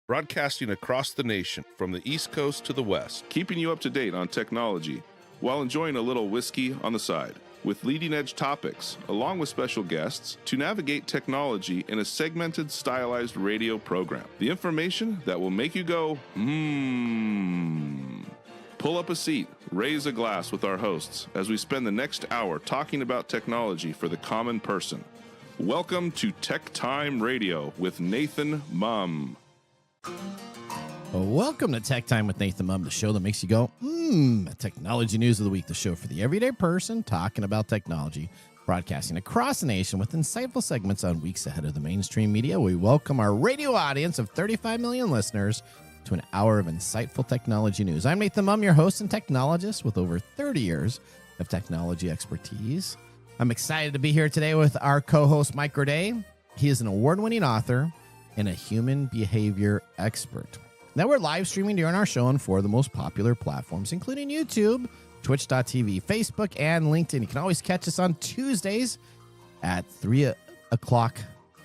broadcasting across the nation from the East Coast to the West, keeping you up to date on technology while enjoying a little whiskey on the side, with leading-edge topics, along with special guests, to navigate technology in a segmented, stylized radio program. The information that will make you go, Pull up a seat, raise a glass with our hosts as we spend the next hour talking about technology for the common person. Welcome to TechTime Radio with Nathan Mumm. Welcome to Tech Time with Nathan Mumm, the show that makes you go, technology news of the week, the show for the everyday person talking about technology, broadcasting across the nation with insightful segments on weeks ahead of the mainstream media. We welcome our radio audience of 35 million listeners to an hour of insightful technology news. I'm Nathan Mumm, your host and technologist with over 30 years of technology expertise. I'm excited to be here today with our co-host, Mike Gorday. He is an award-winning author and a human behavior expert. Now we're live streaming during our show on 4 of the most popular platforms, including YouTube, Twitch.tv, Facebook, and LinkedIn. You can always catch us on Tuesdays at 3 o'clock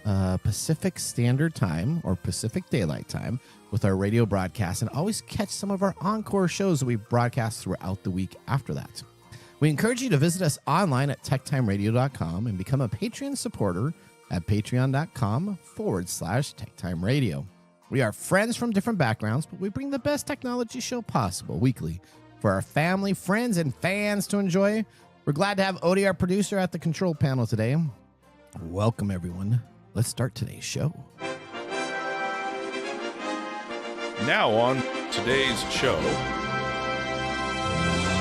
Pacific Standard Time or Pacific Daylight Time with our radio broadcast, and always catch some of our Encore shows that we broadcast throughout the week after that. We encourage you to visit us online at techtimeradio.com and become a Patreon supporter at patreon.com/TechTime Radio. We are friends from different backgrounds, but we bring the best technology show possible weekly for our family, friends, and fans to enjoy. We're glad to have Odie, our producer, at the control panel today. Welcome, everyone. Let's start today's show. Now on today's show.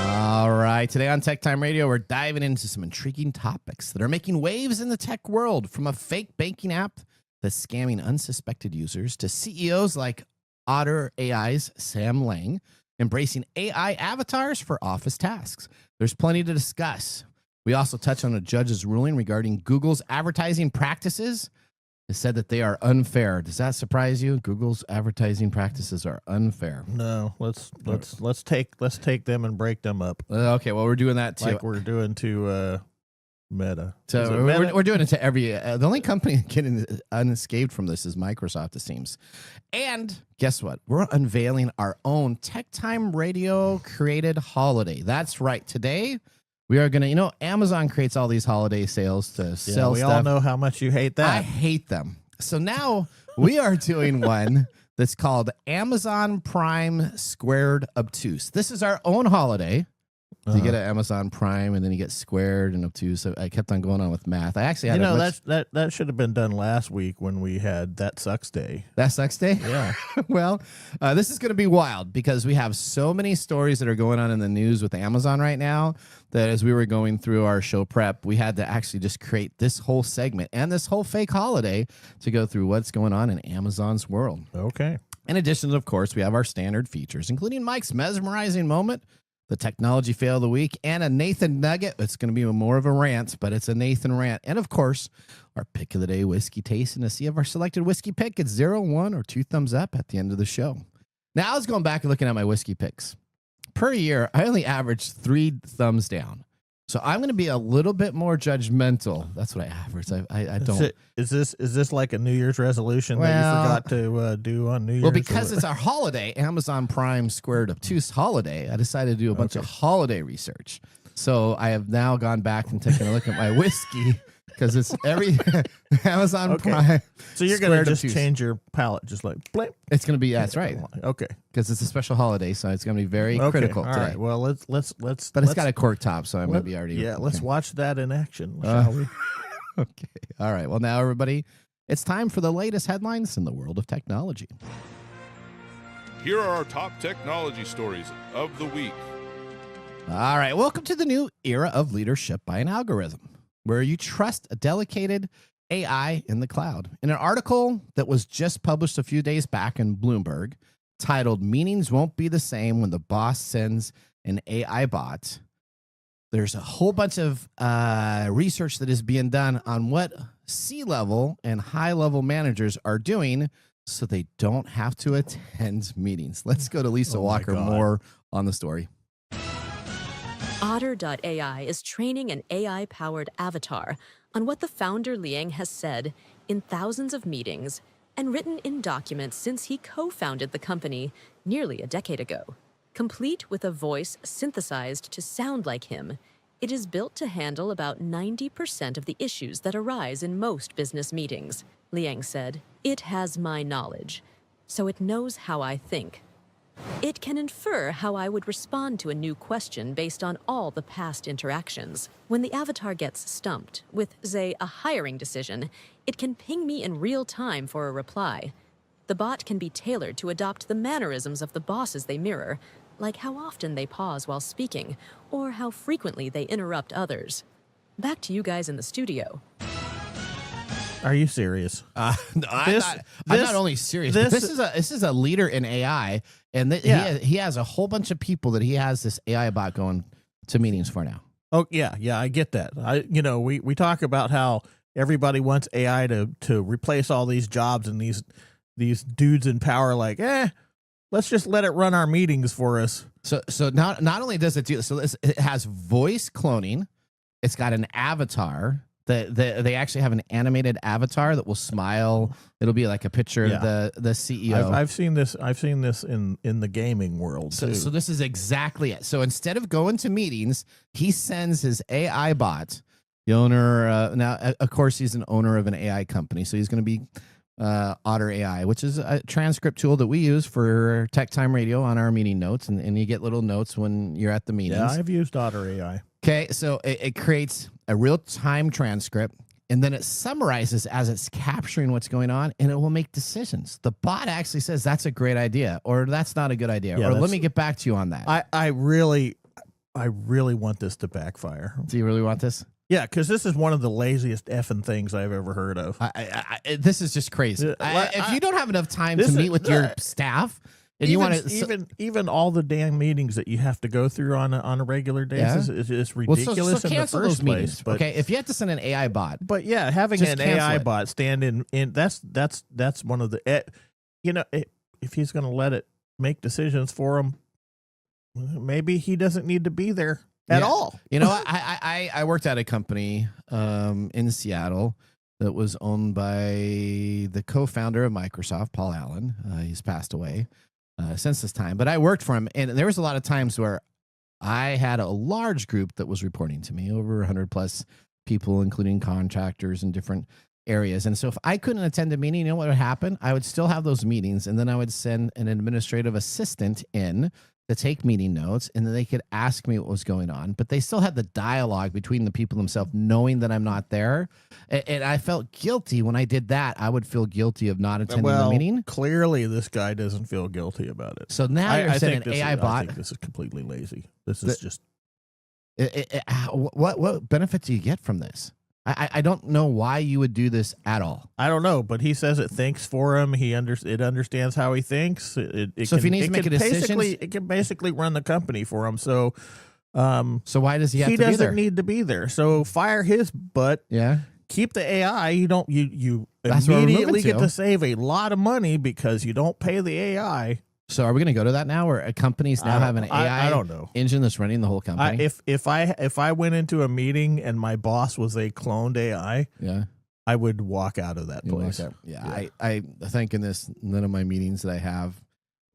All right, today on Tech Time Radio, we're diving into some intriguing topics that are making waves in the tech world, from a fake banking app that's scamming unsuspected users to CEOs like Otter AI's Sam Lang embracing AI avatars for office tasks. There's plenty to discuss. We also touch on a judge's ruling regarding Google's advertising practices. It said that they are unfair. Does that surprise you? Google's advertising practices are unfair. No, let's take them and break them up. Okay, well, we're doing that too. Like we're doing to Meta. So we're doing it to every. The only company getting unscathed from this is Microsoft, it seems. And guess what? We're unveiling our own Tech Time Radio created holiday. That's right. Today, we are going to, Amazon creates all these holiday sales to sell we stuff. all know how much you hate that. I hate them. So now we are doing one that's called Amazon Prime Squared Obtuse. This is our own holiday. So you get an Amazon Prime, and then you get squared and obtuse. So I kept on going on with math. I actually had that should have been done last week when we had That Sucks Day. That Sucks Day? Yeah. Well, this is going to be wild because we have so many stories that are going on in the news with Amazon right now that as we were going through our show prep, we had to actually just create this whole segment and this whole fake holiday to go through what's going on in Amazon's world. Okay. In addition, of course, we have our standard features, including Mike's mesmerizing moment, the technology fail of the week, and a Nathan nugget. It's going to be more of a rant, but it's a Nathan rant. And of course, our pick of the day whiskey tasting to see if our selected whiskey pick gets 0, 1, or 2 thumbs up at the end of the show. Now, I was going back and looking at my whiskey picks. Per year, I only average 3 thumbs down. So I'm going to be a little bit more judgmental. That's what I average. I don't. Is this like a New Year's resolution that you forgot to do on New Year's? Well, because it's our holiday, Amazon Prime Squared Obtuse holiday, I decided to do a bunch of holiday research. So I have now gone back and taken a look at my whiskey because it's every Amazon Prime. So you're going to just change your palate, just like blip. It's going to be, that's right. Okay. Because it's a special holiday, so it's going to be very critical today. All right. Well, let's. But it's got a cork top, so I'm going to be already. Yeah, let's watch that in action, shall we? Okay. All right. Well, now, everybody, it's time for the latest headlines in the world of technology. Here are our top technology stories of the week. All right. Welcome to the new era of leadership by an algorithm, where you trust a dedicated AI in the cloud. In an article that was just published a few days back in Bloomberg, titled "Meetings Won't Be the Same When the Boss Sends an AI Bot," there's a whole bunch of research that is being done on what C-level and high-level managers are doing so they don't have to attend meetings. Let's go to Lisa Walker more on the story. Otter.ai is training an AI-powered avatar on what the founder Liang has said in thousands of meetings and written in documents since he co-founded the company nearly a decade ago. Complete with a voice synthesized to sound like him, it is built to handle about 90% of the issues that arise in most business meetings. Liang said, "It has my knowledge, so it knows how I think. It can infer how I would respond to a new question based on all the past interactions. When the avatar gets stumped with, say, a hiring decision, it can ping me in real time for a reply. The bot can be tailored to adopt the mannerisms of the bosses they mirror, like how often they pause while speaking, or how frequently they interrupt others. Back to you guys in the studio." Are you serious? No, I'm not only serious, but this is a leader in AI, and he has a whole bunch of people that he has this AI bot going to meetings for now. Oh yeah, I get that. We talk about how everybody wants AI to replace all these jobs, and these dudes in power like, let's just let it run our meetings for us. So not only does it do this, so it has voice cloning, it's got an avatar. They actually have an animated avatar that will smile. It'll be like a picture of the CEO. I've seen this. I've seen this in the gaming world too. So this is exactly it. So instead of going to meetings, he sends his AI bot. The owner now, of course, he's an owner of an AI company, so he's going to be Otter AI, which is a transcript tool that we use for TechTime Radio on our meeting notes, and you get little notes when you're at the meetings. Yeah, I've used Otter AI. Okay, so it creates a real-time transcript, and then it summarizes as it's capturing what's going on, and it will make decisions. The bot actually says that's a great idea, or that's not a good idea, or let me get back to you on that. I really want this to backfire. Do you really want this? Yeah, because this is one of the laziest effing things I've ever heard of. This is just crazy. If you don't have enough time to meet with your staff, and you want to even all the damn meetings that you have to go through on a regular basis is ridiculous so in the cancel first those meetings. place. But, okay, if you have to send an AI bot, but yeah, having an AI bot stand in that's one of the if he's going to let it make decisions for him, maybe he doesn't need to be there at all. You know, I worked at a company in Seattle that was owned by the co-founder of Microsoft, Paul Allen. He's passed away since this time, but I worked for him, and there was a lot of times where I had a large group that was reporting to me, over 100 plus people, including contractors in different areas. And so if I couldn't attend a meeting, you know what would happen? I would still have those meetings, and then I would send an administrative assistant in to take meeting notes, and then they could ask me what was going on. But they still had the dialogue between the people themselves, knowing that I'm not there. And I felt guilty when I did that. I would feel guilty of not attending the meeting. Clearly, this guy doesn't feel guilty about it. So now you're saying an AI bot. I think this is completely lazy. This is just. What benefit do you get from this? I don't know why you would do this at all. I don't know, but he says it thinks for him. It understands how he thinks. If he needs to make a decision, it can basically run the company for him. So why does he have to be there? He doesn't need to be there. So fire his butt. Yeah. Keep the AI. You immediately get to save a lot of money because you don't pay the AI. So are we going to go to that now, where companies now have an AI I don't know. engine that's running the whole company? If I went into a meeting and my boss was a cloned AI, I would walk out of that place. I think in this, none of my meetings that I have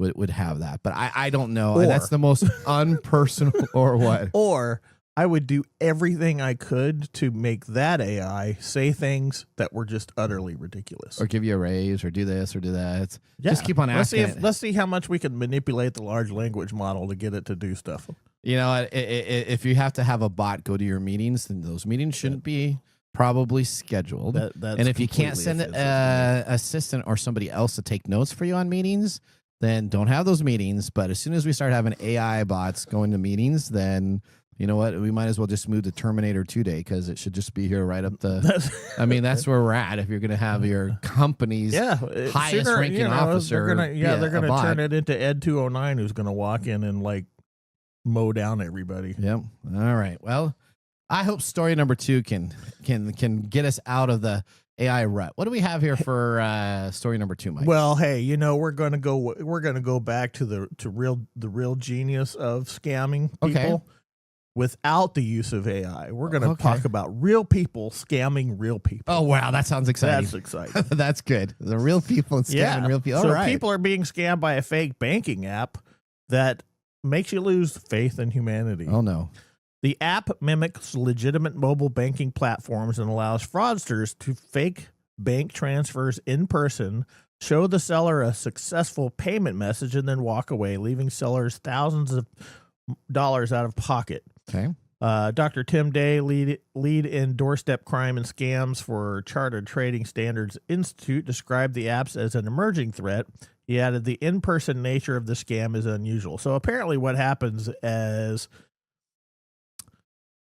would have that, but I don't know. That's the most unpersonal or what? Or I would do everything I could to make that AI say things that were just utterly ridiculous. Or give you a raise, or do this, or do that. Yeah. Just keep on asking. Let's see how much we can manipulate the large language model to get it to do stuff. You know, if you have to have a bot go to your meetings, then those meetings shouldn't be probably scheduled. And if you can't send an assistant or somebody else to take notes for you on meetings, then don't have those meetings. But as soon as we start having AI bots going to meetings, then you know what? We might as well just move to Terminator 2 Day, because it should just be here right up the. I mean, that's where we're at. If you're going to have your company's highest ranking officer, they're going to turn it into Ed 209, who's going to walk in and like mow down everybody. Yep. All right. Well, I hope story number 2 can get us out of the AI rut. What do we have here for story number 2, Mike? Well, hey, we're going to go back to the real genius of scamming people. Okay. without the use of AI. We're going to talk about real people scamming real people. Oh, wow. That sounds exciting. That's exciting. That's good. The real people and scamming real people. So people are being scammed by a fake banking app that makes you lose faith in humanity. Oh, no. The app mimics legitimate mobile banking platforms and allows fraudsters to fake bank transfers in person, show the seller a successful payment message, and then walk away, leaving sellers thousands of dollars out of pocket. Okay. Dr. Tim Day, lead in doorstep crime and scams for Chartered Trading Standards Institute, described the apps as an emerging threat. He added the in-person nature of the scam is unusual. So apparently what happens is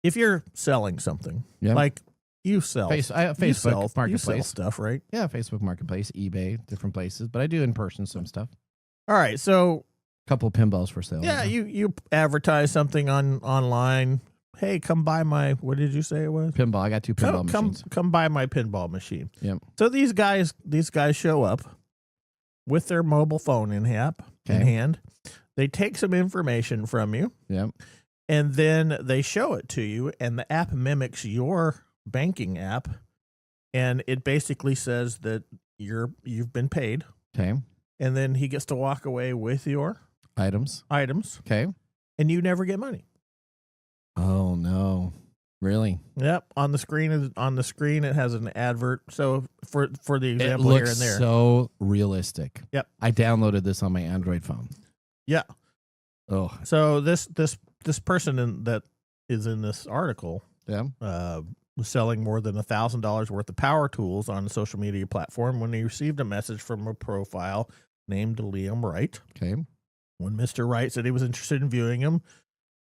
if you're selling something, like you sell Facebook Marketplace. You sell stuff, right? Yeah, Facebook Marketplace, eBay, different places. But I do in person some stuff. All right, so couple of pinballs for sale. Yeah, you advertise something online. Hey, come buy my, what did you say it was? Pinball. I got 2 pinball machines. Come buy my pinball machine. Yep. So these guys show up with their mobile phone in hand. They take some information from you. Yep. And then they show it to you, and the app mimics your banking app, and it basically says that you've been paid. Okay. And then he gets to walk away with your items. Okay. And you never get money. Oh no. Really? Yep. On the screen it has an advert. So for the example it here and there. So realistic. Yep. I downloaded this on my Android phone. Yeah. Oh. So this person that is in this article was selling more than $1,000 worth of power tools on a social media platform when he received a message from a profile named Liam Wright. Okay. When Mr. Wright said he was interested in viewing him,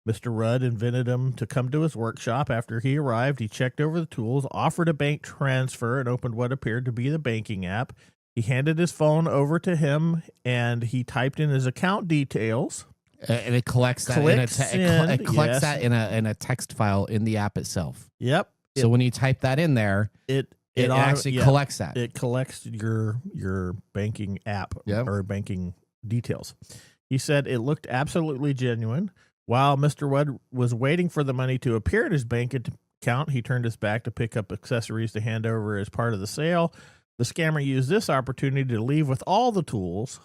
Mr. Rudd invited him to come to his workshop. After he arrived, he checked over the tools, offered a bank transfer, and opened what appeared to be the banking app. He handed his phone over to him, and he typed in his account details. And it collects that that in a text file in the app itself. Yep. So when you type that in there, it actually collects that. It collects your banking app or banking details. He said it looked absolutely genuine. While Mr. Rudd was waiting for the money to appear at his bank account, he turned his back to pick up accessories to hand over as part of the sale. The scammer used this opportunity to leave with all the tools,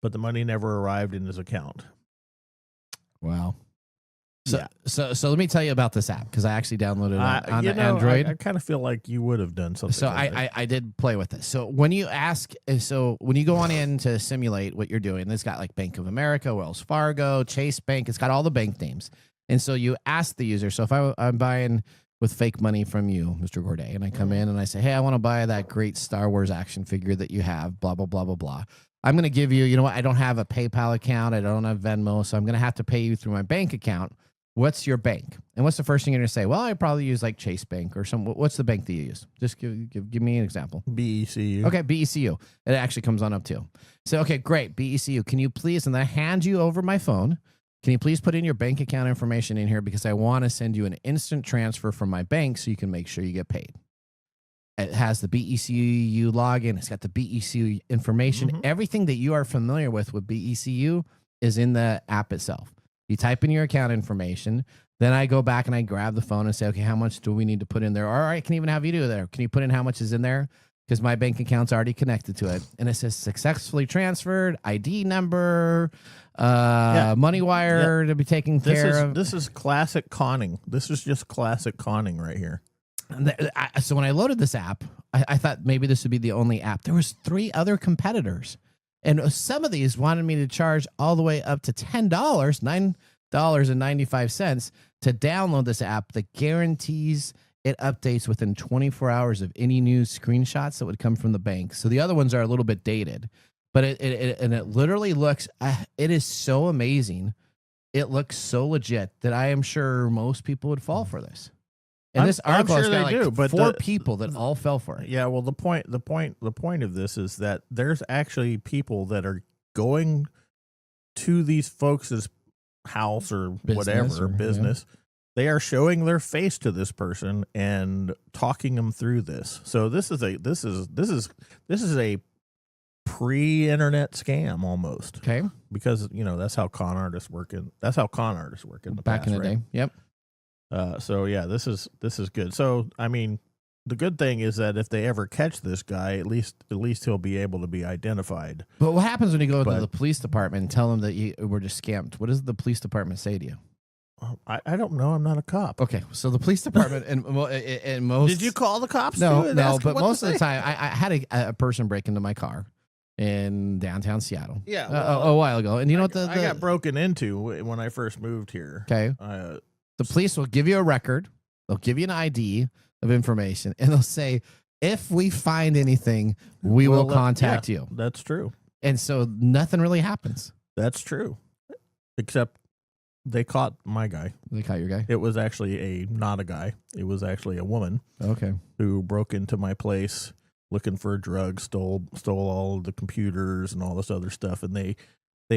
but the money never arrived in his account. Wow. So let me tell you about this app, because I actually downloaded it on Android. I kind of feel like you would have done something. So I did play with this. So when you go on in to simulate what you're doing, it's got like Bank of America, Wells Fargo, Chase Bank. It's got all the bank names. And so you ask the user. So if I'm buying with fake money from you, Mr. Gourdet, and I come in and I say, hey, I want to buy that great Star Wars action figure that you have, blah, blah, blah, blah, blah. I'm going to give you, I don't have a PayPal account. I don't have Venmo. So I'm going to have to pay you through my bank account. What's your bank? And what's the first thing you're going to say? Well, I probably use like Chase Bank or some. What's the bank that you use? Just give me an example. BECU. Okay, BECU. It actually comes on up too. So, okay, great. BECU. Can you please, and then I hand you over my phone. Can you please put in your bank account information in here, because I want to send you an instant transfer from my bank so you can make sure you get paid. It has the BECU login. It's got the BECU information. Mm-hmm. Everything that you are familiar with BECU is in the app itself. You type in your account information. Then I go back and I grab the phone and say, okay, how much do we need to put in there? Or I can even have you do there. Can you put in how much is in there? Because my bank account's already connected to it. And it says successfully transferred, ID number, money wire to be taken care of. This is classic conning. This is just classic conning right here. So when I loaded this app, I thought maybe this would be the only app. There was 3 other competitors. And some of these wanted me to charge all the way up to $10, $9.95 to download this app that guarantees it updates within 24 hours of any new screenshots that would come from the bank. So the other ones are a little bit dated, but it literally looks, it is so amazing. It looks so legit that I am sure most people would fall for this. And this article has got like 4 people that all fell for it. Yeah, well, the point of this is that there's actually people that are going to these folks' house or business. They are showing their face to this person and talking them through this. So this is a pre-internet scam almost. Okay. Because that's how con artists work in the Back past, in the right? day. Yep. So yeah, this is good. So I mean, the good thing is that if they ever catch this guy, at least he'll be able to be identified. But what happens when you go to the police department and tell them that you were just scammed? What does the police department say to you? I don't know. I'm not a cop. Okay, so the police department and most. Did you call the cops? No, but most of the time, I had a person break into my car in downtown Seattle. Yeah, a while ago, and you know what? I got broken into when I first moved here. Okay, the police will give you a record. They'll give you an ID of information, and they'll say, if we find anything, we will contact you. That's true. And so nothing really happens. That's true, except. They caught my guy. They caught your guy? It was actually not a guy. It was actually a woman. Okay. Who broke into my place looking for drugs, stole all of the computers and all this other stuff. And they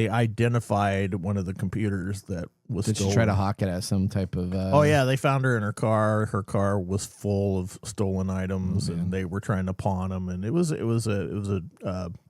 identified one of the computers that was Did stolen. she try to hawk it at some type of... Oh, yeah. They found her in her car. Her car was full of stolen items, and they were trying to pawn them. And it was a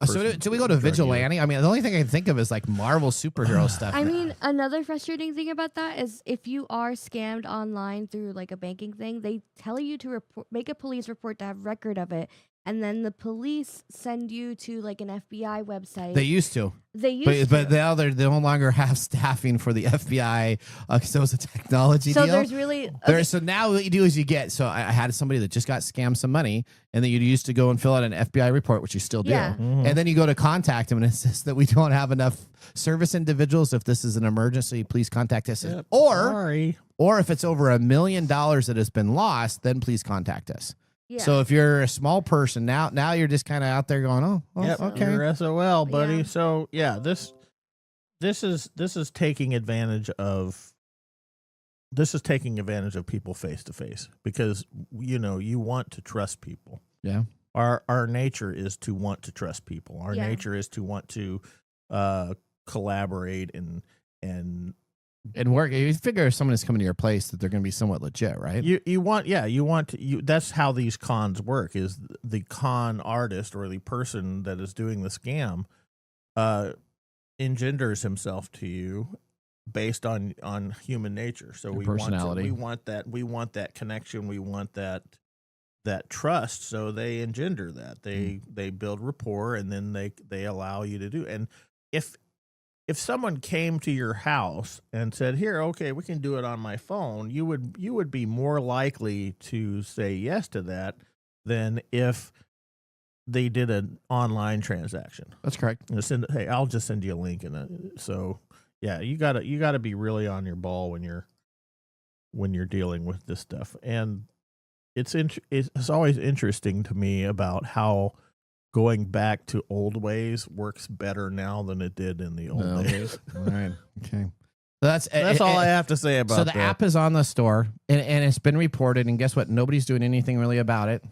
So do we go to Vigilante? I mean, the only thing I can think of is like Marvel superhero stuff. I mean, another frustrating thing about that is if you are scammed online through like a banking thing, they tell you to make a police report to have record of it. And then the police send you to like an FBI website. They used to. But now they no longer have staffing for the FBI. So it's a technology deal. So there's really... So now what you do is you get... So I had somebody that just got scammed some money, and then you used to go and fill out an FBI report, which you still do. Yeah. Mm-hmm. And then you go to contact them, and it says that we don't have enough service individuals. If this is an emergency, please contact us. Yep. Or if it's over $1 million that has been lost, then please contact us. Yeah. So if you're a small person now you're just kind of out there going, yep, okay, you're SOL, buddy. Yeah. So yeah, this is taking advantage of people face to face, because you want to trust people. Yeah, our nature is to want to trust people. Our nature is to want to collaborate and work. You figure if someone is coming to your place that they're going to be somewhat legit, right? That's how these cons work. Is the con artist or the person that is doing the scam engenders himself to you based on human nature. So we personality. want that connection. We want that trust. So they engender that. They build rapport, and then they allow you to do. And if someone came to your house and said, "Here, okay, we can do it on my phone," you would be more likely to say yes to that than if they did an online transaction. That's correct. Hey, I'll just send you a link, so yeah, you gotta be really on your ball when you're dealing with this stuff. And it's always interesting to me about how going back to old ways works better now than it did in the old days. All right. Okay. So that's all I have to say about that. So the app is on the store, and it's been reported, and guess what? Nobody's doing anything really about it.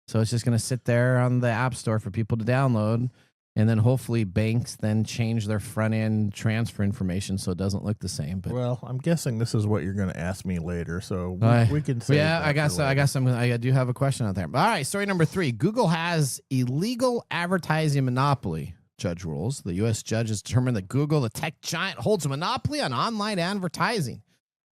So it's just going to sit there on the app store for people to download, and then hopefully banks then change their front end transfer information so it doesn't look the same. But well, I'm guessing this is what you're going to ask me later, so we can say. Yeah, I do have a question out there. All right, story number 3: Google has illegal advertising monopoly. Judge rules. The U.S. judge has determined that Google, the tech giant, holds a monopoly on online advertising.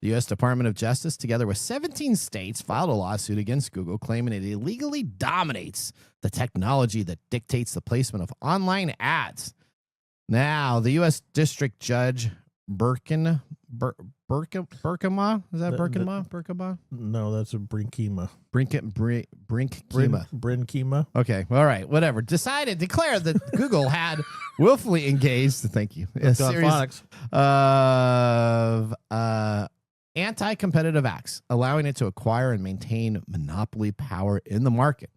The U.S. Department of Justice, together with 17 states, filed a lawsuit against Google, claiming it illegally dominates the technology that dictates the placement of online ads. Now, the U.S. District Judge Berkema? Is that Berkema? No, that's a Brinkema. Brinkema. Okay, all right, whatever. Declared that Google had willfully engaged, thank you, a series of anti-competitive acts, allowing it to acquire and maintain monopoly power in the market.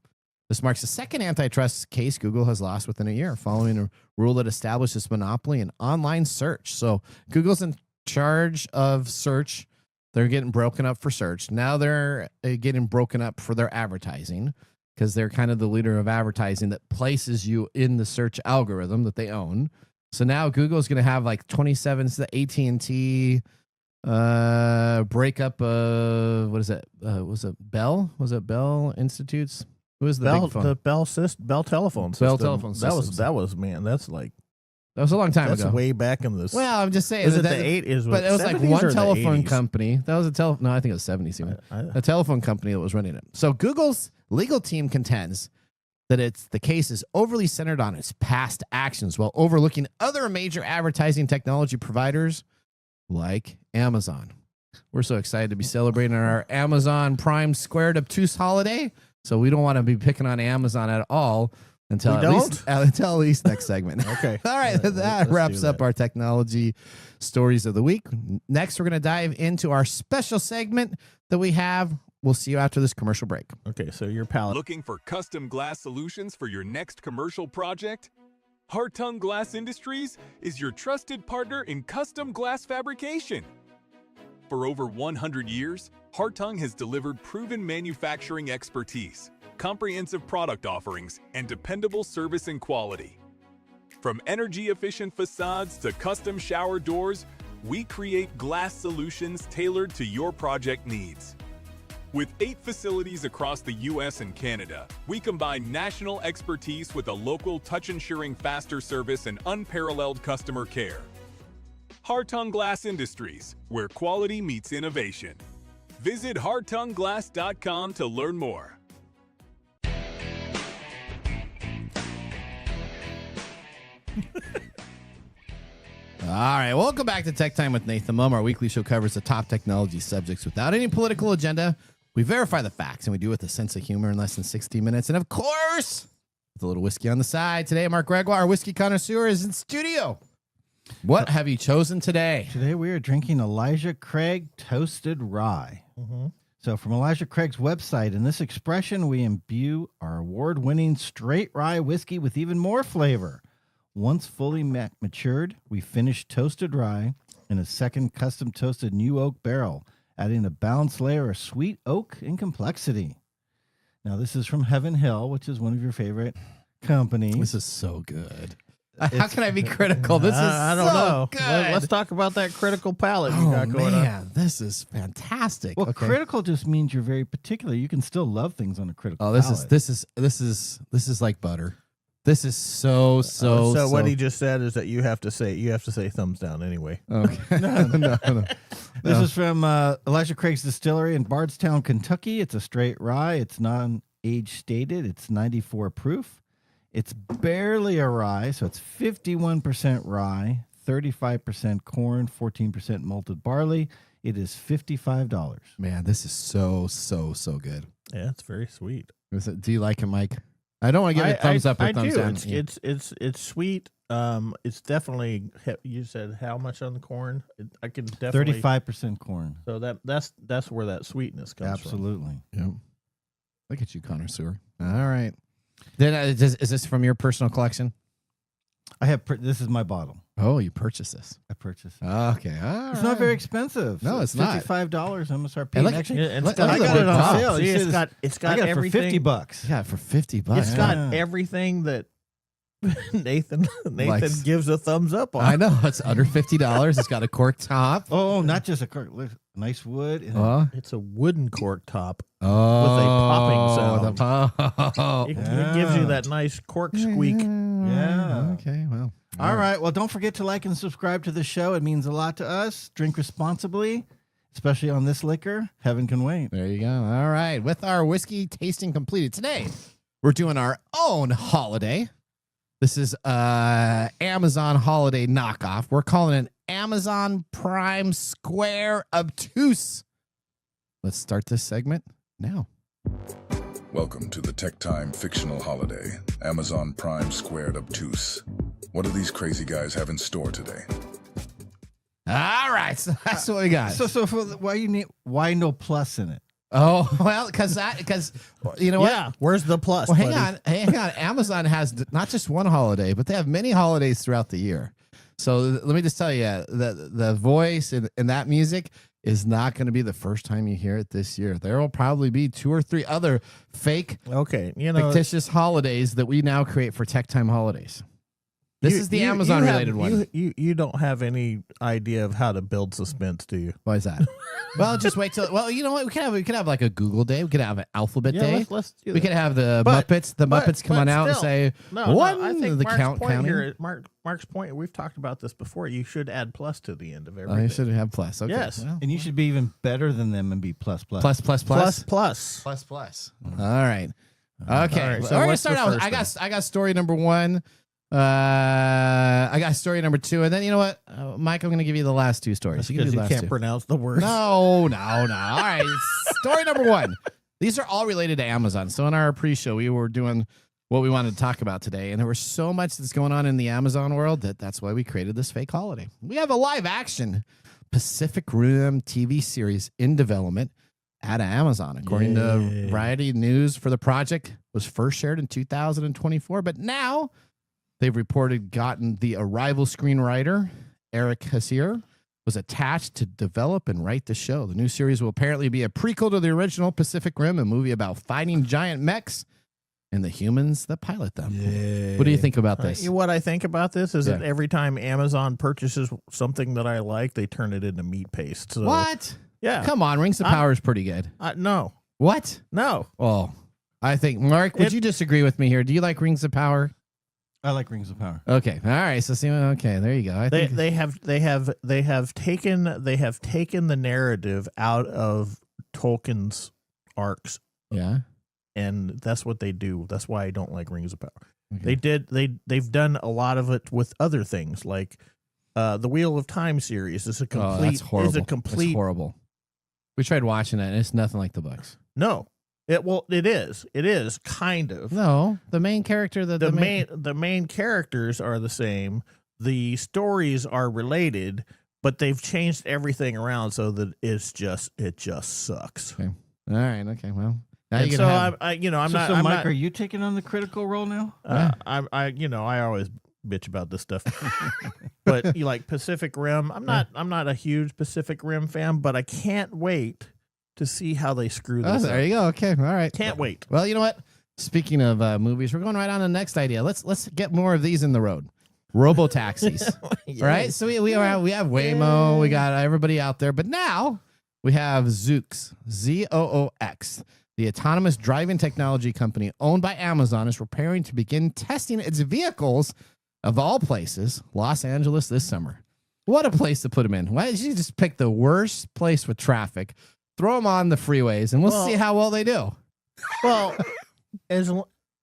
This marks the second antitrust case Google has lost within a year, following a rule that established this monopoly in online search. So Google's in charge of search. They're getting broken up for search. Now they're getting broken up for their advertising, because they're kind of the leader of advertising that places you in the search algorithm that they own. So now Google's going to have like 27, AT&T breakup of, what is it? Was it Bell? Was it Bell Institutes? Who is the Bell, big phone? the Bell telephone system. Bell telephone systems. That was man. That's like That was a long time that's ago. way back in this. Well, I'm just saying. is it that- the 80s? But it was like 70s one or the telephone 80s? company. That was a No, I think it was 70s even. A telephone company that was running it. So Google's legal team contends that the case is overly centered on its past actions while overlooking other major advertising technology providers like Amazon. We're so excited to be celebrating our Amazon Prime Squared Obtuse holiday. So we don't want to be picking on Amazon at all until at least next segment. Okay. All right. That Let's wraps do up that. our technology stories of the week. Next, we're going to dive into our special segment that we have. We'll see you after this commercial break. Okay, so your palette. Looking for custom glass solutions for your next commercial project? Hartung Glass Industries is your trusted partner in custom glass fabrication. For over 100 years, Hartung has delivered proven manufacturing expertise, comprehensive product offerings, and dependable service and quality. From energy-efficient facades to custom shower doors, we create glass solutions tailored to your project needs. With 8 facilities across the U.S. and Canada, we combine national expertise with a local touch-ensuring faster service and unparalleled customer care. Hartung Glass Industries, where quality meets innovation. Visit hartungglass.com to learn more. All right. Welcome back to Tech Time with Nathan Mumm. Our weekly show covers the top technology subjects without any political agenda. We verify the facts, and we do it with a sense of humor in less than 60 minutes. And, of course, with a little whiskey on the side. Today, Mark Gregoire, our whiskey connoisseur, is in studio. What have you chosen today? Today we are drinking Elijah Craig Toasted Rye. So from Elijah Craig's website, in this expression, we imbue our award-winning straight rye whiskey with even more flavor. Once fully matured, we finish toasted rye in a second custom toasted new oak barrel, adding a balanced layer of sweet oak and complexity. Now, this is from Heaven Hill, which is one of your favorite companies. This is so good. How can I be critical? This is I don't so know. good. Let's talk about that critical palette you got going on. This is fantastic. Well, Okay. critical just means you're very particular. You can still love things on a critical Oh, palate. this is like butter. This is so. So what he just said is that you have to say thumbs down anyway. Okay. no. This is from Elijah Craig's Distillery in Bardstown, Kentucky. It's a straight rye. It's non-age stated. It's 94 proof. It's barely a rye, so it's 51% rye, 35% corn, 14% malted barley. It is $55. Man, this is so good. Yeah, it's very sweet. Do you like it, Mike? I don't want to give it a thumbs up or I thumbs do. down. It's sweet. It's definitely. You said how much on the corn? I can definitely 35% corn. So that's where that sweetness comes Absolutely. Yeah. Look at you, connoisseur. All right. Then is this from your personal collection? I have. This is my bottle. Oh, you purchased this. I purchased it. Okay. All It's right. not very expensive. No, it's not. $55 MSRP. And look- Actually, Yeah, and Look, got I I got the it on box. sale. See, You it's said got I got it for everything. $50. Yeah, for $50. It's got Yeah. everything that Nathan Likes. gives a thumbs up on. I know it's under $50. It's got a cork top. Oh, not just a cork. Look, nice wood. And Oh, It's a wooden cork top. oh, popping sound. the pop. It gives you that nice cork squeak. Yeah. Okay. Well. All right. Well, don't forget to like and subscribe to the show. It means a lot to us. Drink responsibly, especially on this liquor. Heaven can wait. There you go. All right. With our whiskey tasting completed today, we're doing our own holiday. This is Amazon holiday knockoff. We're calling it Amazon Prime Square Obtuse. Let's start this segment now. Welcome to the Tech Time fictional holiday, Amazon Prime Squared Obtuse. What do these crazy guys have in store today? All right. So that's what we got. So why no plus in it? Oh, well, because you know Yeah, what? where's the plus? Well, buddy? hang on. Amazon has not just one holiday, but they have many holidays throughout the year. So let me just tell you, the voice and that music is not going to be the first time you hear it this year. There will probably be 2 or 3 other fake, Okay, you know, fictitious holidays that we now create for Tech Time holidays. This is the Amazon related one. You don't have any idea of how to build suspense, do you? Why is that? Well, just wait till. Well, you know what? We could have like a Google day. We could have an Alphabet day. Let's do we that. could have the Muppets. The Muppets come on out and say I think the Mark's count point counting. here. Mark's point. We've talked about this before. You should add plus to the end of everything. Oh, you should have plus. Okay. Yes. Well, And you should be even better than them and be plus. plus. plus. All right. Okay. All right, so we're gonna what's start the out. first I got story number 1. I got story number 2, and then you know what, Mike, I'm going to give you the last 2 stories. You can do Because the you last can't 2. pronounce the word. No. All right. Story number 1. These are all related to Amazon. So in our pre-show, we were doing what we wanted to talk about today, and there was so much that's going on in the Amazon world that's why we created this fake holiday. We have a live action Pacific Rim TV series in development at Amazon, according to Variety News. For the project was first shared in 2024, but now they've reported gotten the Arrival screenwriter Eric Hasier was attached to develop and write the show. The new series will apparently be a prequel to the original Pacific Rim, a movie about fighting giant mechs and the humans that pilot them. What do you think about this? What I think about this is that Yeah. every time Amazon purchases something that I like, they turn it into meat paste. So, What? Yeah. Come on, Rings of Power is pretty good. No. What? No. Oh, I think, Mark, would you disagree with me here? Do you like Rings of Power? I like Rings of Power. Okay. All right. So see, okay, there you go. I think They have taken the narrative out of Tolkien's arcs, yeah. and that's what they do. That's why I don't like Rings of Power. Okay. They've done a lot of it with other things, like the Wheel of Time series is a complete. Oh, that's horrible. Is a complete. That's horrible. We tried watching it, and it's nothing like the books. No, it is kind of. No, the main character, the main characters are the same. The stories are related, but they've changed everything around so that it just sucks. Okay. All right. Okay. Well, now And you so have. I'm So not. Mike, are you taking on the critical role now? I always bitch about this stuff. But you like Pacific Rim. I'm not a huge Pacific Rim fan, but I can't wait to see how they screw this up. There you go. Okay. All right. Can't wait. Well, you know what? Speaking of movies, we're going right on to the next idea. Let's get more of these in the road. Robo taxis. Yes. Right? So we have Waymo, we got everybody out there, but now we have Zoox, Zoox. The autonomous driving technology company owned by Amazon is preparing to begin testing its vehicles, of all places, Los Angeles this summer. What a place to put them in. Why did you just pick the worst place with traffic, throw them on the freeways, and we'll see how well they do. Well,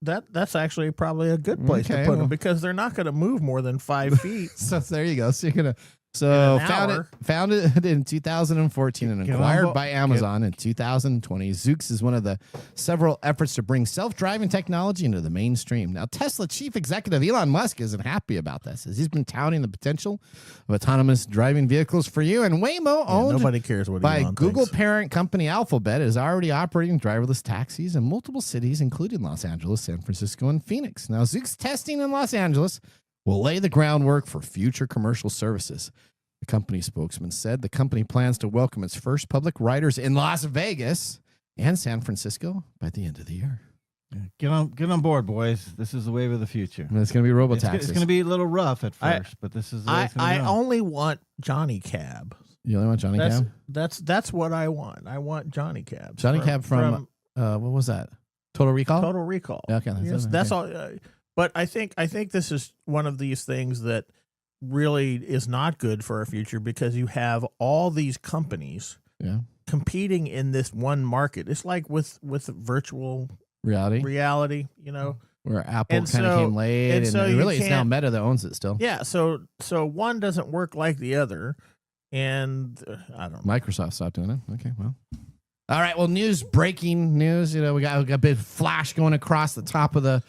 that's actually probably a good place to put them because they're not going to move more than 5 feet. So there you go. So you're gonna hour. founded in 2014 and acquired by Amazon in 2020. Zoox is one of the several efforts to bring self-driving technology into the mainstream. Now, Tesla chief executive Elon Musk isn't happy about this, as he's been touting the potential of autonomous driving vehicles for you. And Waymo, owned nobody cares what by Elon Google thinks. parent company Alphabet, is already operating driverless taxis in multiple cities, including Los Angeles, San Francisco, and Phoenix. Now, Zoox testing in Los Angeles will lay the groundwork for future commercial services. The company spokesman said the company plans to welcome its first public riders in Las Vegas and San Francisco by the end of the year. Yeah, get on board, boys. This is the wave of the future. And it's going to be robo It's taxis. going to be a little rough at first, but this is the way it's gonna I go. only want Johnny Cab. You only want Johnny Cab? That's what I want. I want Johnny Cab. Johnny Cab from what was that? Total Recall? Total Recall. Yeah, okay, Yes, that's all. But I think this is one of these things that really is not good for our future because you have all these companies competing in this one market. It's like with virtual reality, you know, where Apple And kind of so- came late, and so you really it's now can't- Meta that owns it still. Yeah, so one doesn't work like the other, and I don't know. Microsoft stopped doing it. Okay, well. All right, well, breaking news. You know, we got a big flash going across the top of the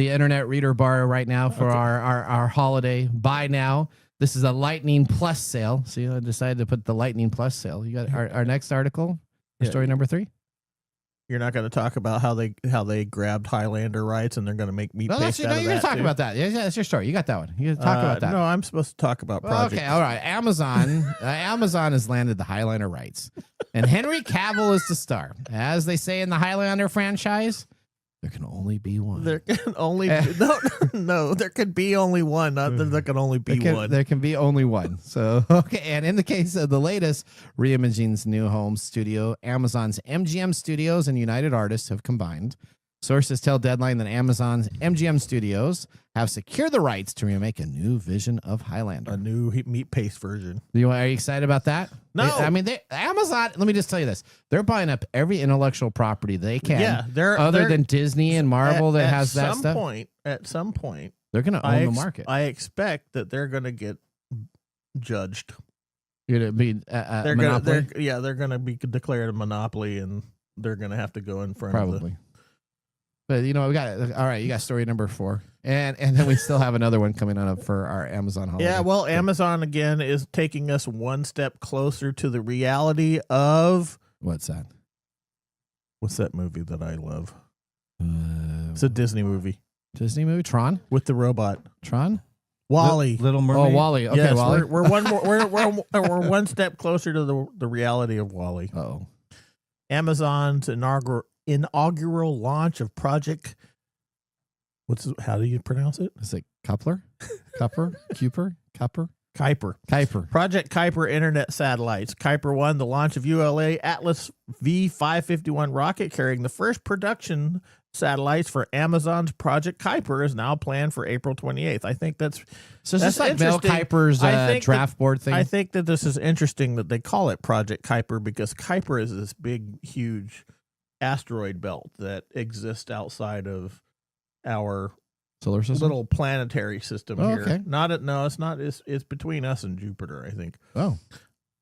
internet reader bar right now for our holiday buy now. This is a Lightning Plus sale. So I decided to put the Lightning Plus sale. You got our next article, story number 3. You're not going to talk about how they grabbed Highlander rights and they're going to make meat paste out of you're going that to talk too? about that. Yeah, that's your story. You got that one. You talk about that. No, I'm supposed to talk about Project. Okay, all right. Amazon has landed the Highlander rights, and Henry Cavill is the star. As they say in the Highlander franchise, There can only be one. There can only no. There could be only one. Not that there can only be one. There can be only one. So okay. And in the case of the latest Reimagine's new home studio, Amazon's MGM Studios and United Artists have combined. Sources tell Deadline that Amazon's MGM Studios have secured the rights to remake a new vision of Highlander. A new meat paste version. Are you excited about that? No. Amazon, let me just tell you this. They're buying up every intellectual property they can. Yeah, other than Disney and Marvel that has that stuff. At some point, they're going to own the market. I expect that they're going to get judged. You're going to be monopoly? They're going to be declared a monopoly, and they're going to have to go in front of probably. But we got all right. You got story number 4, and then we still have another one coming on up for our Amazon holiday. Yeah, well, Amazon again is taking us one step closer to the reality of what's that? What's that movie that I love? It's a Disney movie. Disney movie, Tron, with the robot. Tron, Wally, Little Mermaid. Oh, Wally. Okay, yes, Wally. we're one more. We're one step closer to the reality of Wally. Oh, Amazon's inaugural launch of Project. How do you pronounce it? Is it Kuiper? Kuiper. Project Kuiper internet satellites. Kuiper 1, the launch of ULA Atlas V551 rocket carrying the first production satellites for Amazon's Project Kuiper is now planned for April 28th. I think that's just like Mel Kiper's draft board thing. I think that this is interesting that they call it Project Kuiper because Kuiper is this big, huge asteroid belt that exists outside of our solar system, little planetary system here. Okay. It's not. It's between us and Jupiter, I think. Oh,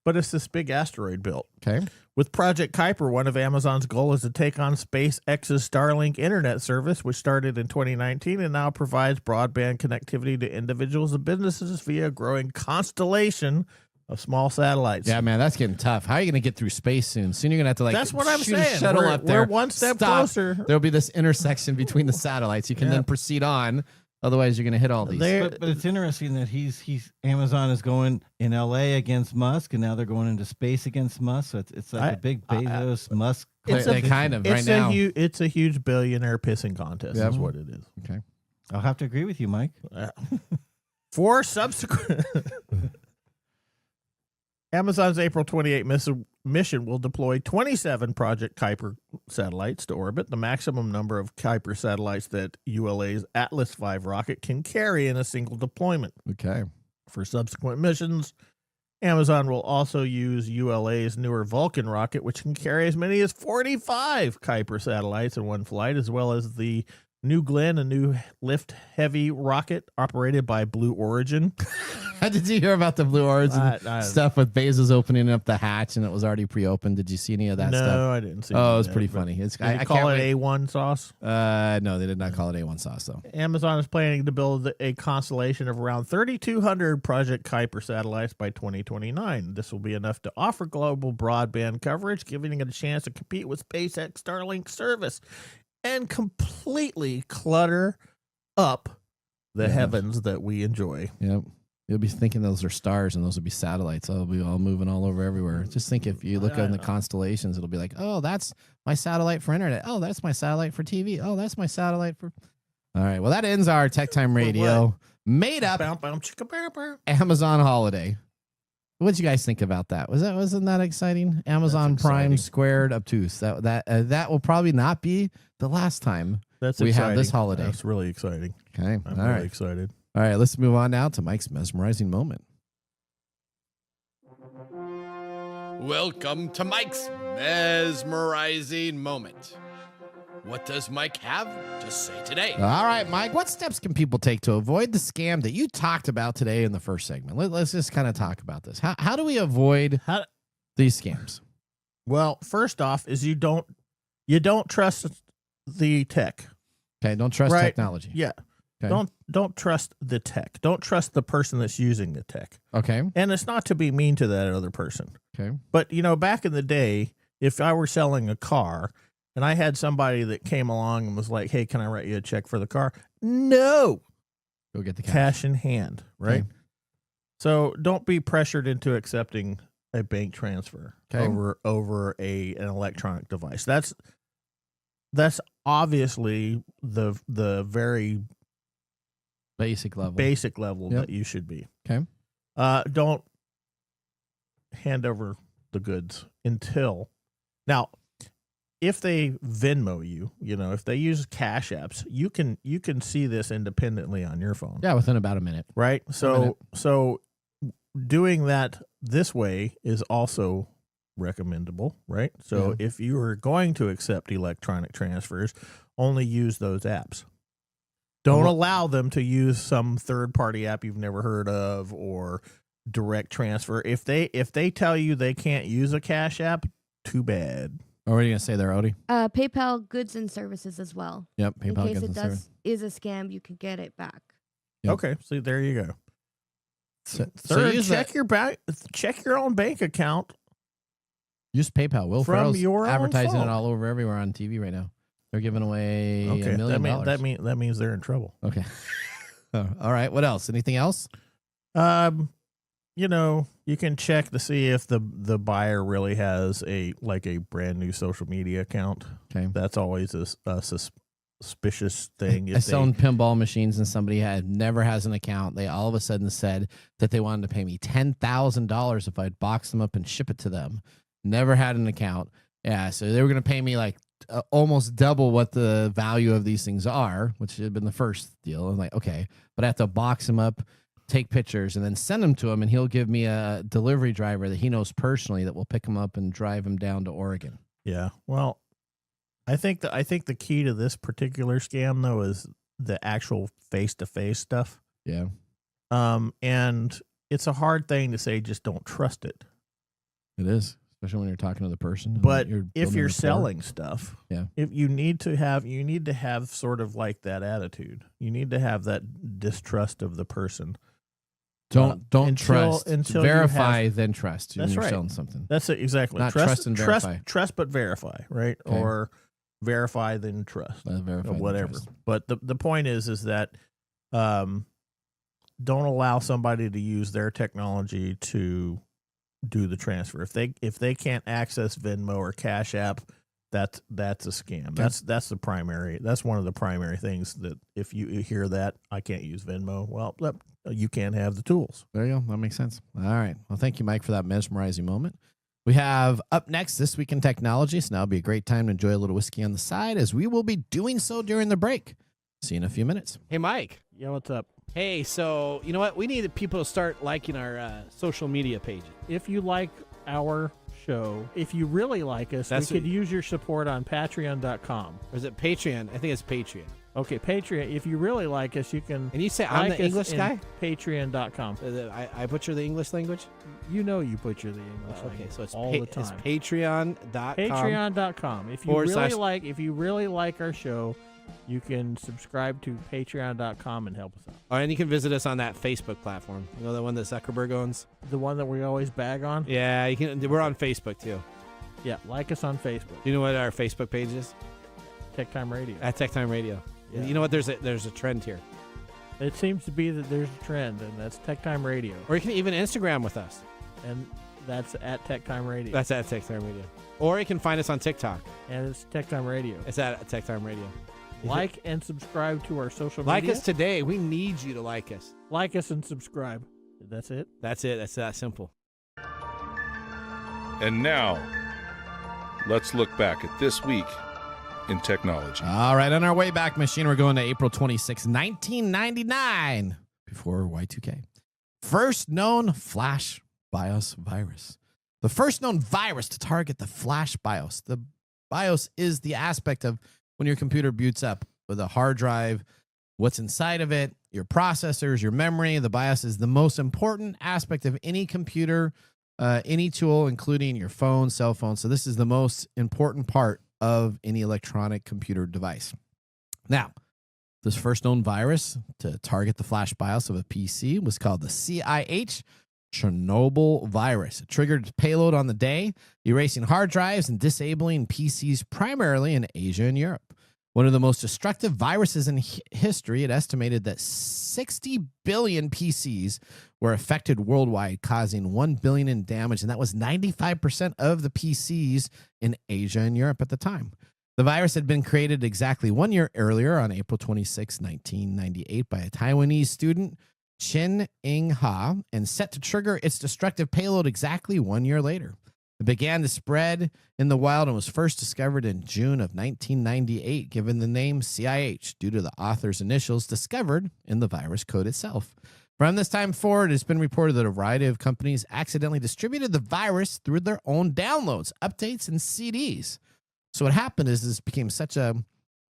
but it's this big asteroid belt. Okay. With Project Kuiper, one of Amazon's goals is to take on SpaceX's Starlink internet service, which started in 2019 and now provides broadband connectivity to individuals and businesses via a growing constellation of small satellites. Yeah, man, that's getting tough. How are you going to get through space soon? Soon you're going to have to That's what I'm shoot a saying. shuttle up there. We're one step closer. There'll be this intersection between the satellites. You can then proceed on. Otherwise, you're going to hit all these. But it's interesting that Amazon is going in LA against Musk, and now they're going into space against Musk. So it's like a big Bezos Musk. It's a huge billionaire pissing contest. That's what it is. Okay, I'll have to agree with you, Mike. For subsequent. Amazon's April 28 mission will deploy 27 Project Kuiper satellites to orbit, the maximum number of Kuiper satellites that ULA's Atlas V rocket can carry in a single deployment. Okay. For subsequent missions, Amazon will also use ULA's newer Vulcan rocket, which can carry as many as 45 Kuiper satellites in one flight, as well as the New Glenn, a new lift-heavy rocket operated by Blue Origin. Did you hear about the Blue Origin stuff with Bezos opening up the hatch and it was already pre-opened? Did you see any of that stuff? No, I didn't see. Oh, it was pretty funny. I call it A1 sauce. No, they did not call it A1 sauce though. Amazon is planning to build a constellation of around 3,200 Project Kuiper satellites by 2029. This will be enough to offer global broadband coverage, giving it a chance to compete with SpaceX Starlink service and completely clutter up the heavens that we enjoy. Yep. You'll be thinking those are stars and those will be satellites. They'll be all moving all over everywhere. Just think if you look in the constellations, it'll be like, oh, that's my satellite for internet. Oh, that's my satellite for TV. Oh, that's my satellite for... All right. Well, that ends our TechTime Radio made up Amazon holiday. What'd you guys think about that? Wasn't that exciting? Amazon Prime squared obtuse. That will probably not be the last time we have this holiday. That's really exciting. Okay. I'm really excited. All right, let's move on now to Mike's mesmerizing moment. Welcome to Mike's mesmerizing moment. What does Mike have to say today? All right, Mike, what steps can people take to avoid the scam that you talked about today in the first segment? Let's just kind of talk about this. How do we avoid these scams? Well, first off is you don't trust the tech. Okay, don't trust technology. Yeah. Okay. Don't trust the tech. Don't trust the person that's using the tech. Okay. And it's not to be mean to that other person. Okay. But, back in the day, if I were selling a car and I had somebody that came along and was like, hey, can I write you a check for the car? No. Go get the cash in hand, right? Okay. So don't be pressured into accepting a bank transfer over an electronic device. that's obviously the very Basic level. that you should be. Okay. Don't hand over the goods until now. If they Venmo you, if they use cash apps, you can see this independently on your phone. Yeah, within about a minute. Right. So doing that this way is also recommendable, right? So if you are going to accept electronic transfers, only use those apps. Don't allow them to use some third-party app you've never heard of or direct transfer. If they tell you they can't use a cash app, too bad. What are you going to say there, Odie? PayPal goods and services as well. Yep, PayPal in case goods and services. is a scam, you can get it back. Yep. Okay, so there you go. So Third, use check your own bank account. Use PayPal. Will From Ferrell's your own advertising phone. it all over everywhere on TV right now. They're giving away $1 million. That means they're in trouble. Okay. All right. What else? Anything else? You can check to see if the buyer really has a brand new social media account. Okay. That's always a suspicious thing. I selling pinball machines and somebody never has an account. They all of a sudden said that they wanted to pay me $10,000 if I'd box them up and ship it to them. Never had an account. Yeah. So they were going to pay me like almost double what the value of these things are, which had been the first deal. I'm like, okay, but I have to box them up, take pictures, and then send them to him, and he'll give me a delivery driver that he knows personally that will pick him up and drive him down to Oregon. Yeah. Well, I think the key to this particular scam though is the actual face-to-face stuff. Yeah. And it's a hard thing to say just don't trust it. It is, especially when you're talking to the person. But you're if building you're rapport. selling stuff, Yeah. if you need to have sort of like that attitude. You need to have that distrust of the person. Don't until trust. you Verify, then trust. When That's you're right. selling something. That's it, exactly. Not trust and verify. Trust but verify, right? Okay. Or verify then trust. Verify, Or then whatever. trust. But the point is that don't allow somebody to use their technology to do the transfer. If they can't access Venmo or Cash App, that's a scam. Okay. That's one of the primary things that if you hear that I can't use Venmo, well, you can't have the tools. There you go. That makes sense. All right. Well, thank you, Mike, for that mesmerizing moment. We have up next This Week in Technology, so now will be a great time to enjoy a little whiskey on the side, as we will be doing so during the break. See you in a few minutes. Hey, Mike. Yeah, what's up? Hey, so you know what? We need people to start liking our social media pages. If you like our show, if you really like us, we could use your support on patreon.com. Or is it Patreon? I think it's Patreon. Okay, Patreon. If you really like us, you can. And you say I'm the English guy? Patreon.com. I butcher the English language? You know you butcher the English language. Okay, so it's all the time. It's Patreon.com. Patreon.com. If you really like our show, you can subscribe to Patreon.com and help us out. Oh, and you can visit us on that Facebook platform. You know, the one that Zuckerberg owns? The one that we always bag on? Yeah, you can. We're on Facebook, too. Yeah, like us on Facebook. Do you know what our Facebook page is? TechTime Radio. At TechTime Radio. Yeah. You know what? There's a trend here. It seems to be that there's a trend, and that's TechTime Radio. Or you can even Instagram with us. And that's at TechTime Radio. That's at TechTime Radio. Or you can find us on TikTok. And it's TechTime Radio. It's at TechTime Radio. Like and subscribe to our social media. Like us today. We need you to like us. Like us and subscribe. That's it? That's it. That's that simple. And now, let's look back at this week in technology. All right, on our way back machine, we're going to April 26, 1999, before Y2K. First known flash BIOS virus. The first known virus to target the flash BIOS. The BIOS is the aspect of when your computer boots up with a hard drive, what's inside of it, your processors, your memory. The BIOS is the most important aspect of any computer, any tool, including your phone, cell phone. So this is the most important part of any electronic computer device. Now, this first known virus to target the flash BIOS of a PC was called the CIH Chernobyl virus. It triggered payload on the day, erasing hard drives and disabling PCs primarily in Asia and Europe. One of the most destructive viruses in history, it estimated that 60 billion PCs were affected worldwide, causing 1 billion in damage, and that was 95% of the PCs in Asia and Europe at the time. The virus had been created exactly 1 year earlier on April 26, 1998 by a Taiwanese student, Chen Ing Ha, and set to trigger its destructive payload exactly 1 year later. It began to spread in the wild and was first discovered in June of 1998, given the name CIH due to the author's initials discovered in the virus code itself. From this time forward, it's been reported that a variety of companies accidentally distributed the virus through their own downloads, updates, and CDs. So what happened is this became such a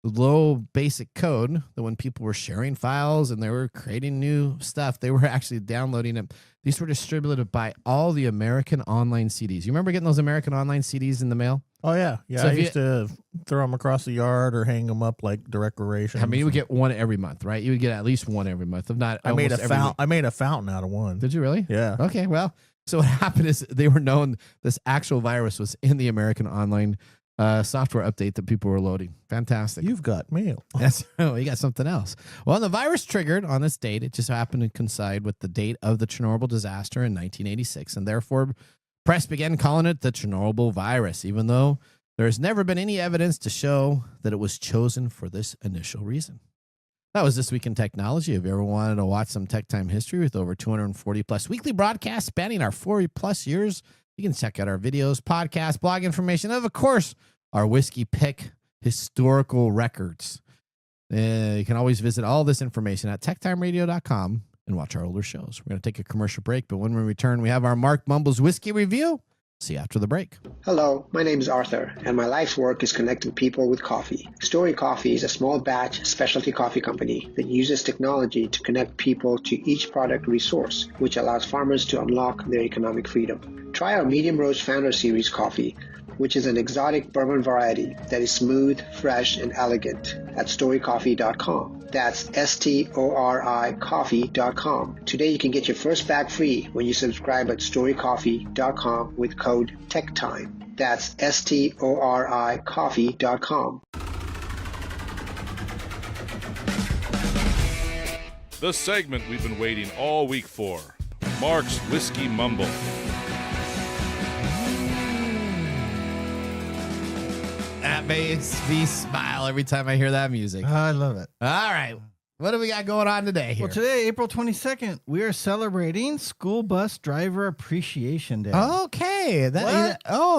low basic code that when people were sharing files and they were creating new stuff, they were actually downloading it. These were distributed by all the American Online CDs. You remember getting those American Online CDs in the mail? Oh, yeah. Yeah, So I if used to throw them across the yard or hang them up like decorations. I mean, you would get one every month, right? You would get at least one every month, if not I made a almost every week. I made a fountain out of one. Did you really? Yeah. Okay, well, so what happened is they were known this actual virus was in the American Online software update that people were loading. Fantastic. You've got mail. That's oh, you got something else. Well, the virus triggered on this date. It just happened to coincide with the date of the Chernobyl disaster in 1986, and therefore press began calling it the Chernobyl virus, even though there has never been any evidence to show that it was chosen for this initial reason. That was This Week in Technology. If you ever wanted to watch some Tech Time history with over 240 plus weekly broadcasts spanning our 40 plus years, you can check out our videos, podcasts, blog information, and of course, our Whiskey Pick historical records. You can always visit all this information at techtimeradio.com and watch our older shows. We're going to take a commercial break, but when we return, we have our Mark Mumbles Whiskey Review. See you after the break. Hello, my name is Arthur, and my life's work is connecting people with coffee. Story Coffee is a small batch specialty coffee company that uses technology to connect people to each product resource, which allows farmers to unlock their economic freedom. Try our Medium Roast Founder Series coffee, which is an exotic bourbon variety that is smooth, fresh, and elegant at storycoffee.com. That's STORI coffee.com. Today you can get your first bag free when you subscribe at storycoffee.com with code TechTime. That's STORI coffee.com. The segment we've been waiting all week for, Mark's Whiskey Mumble. That makes me smile every time I hear that music. I love it. All right. What do we got going on today here? Well, today, April 22nd, we are celebrating School Bus Driver Appreciation Day. Okay.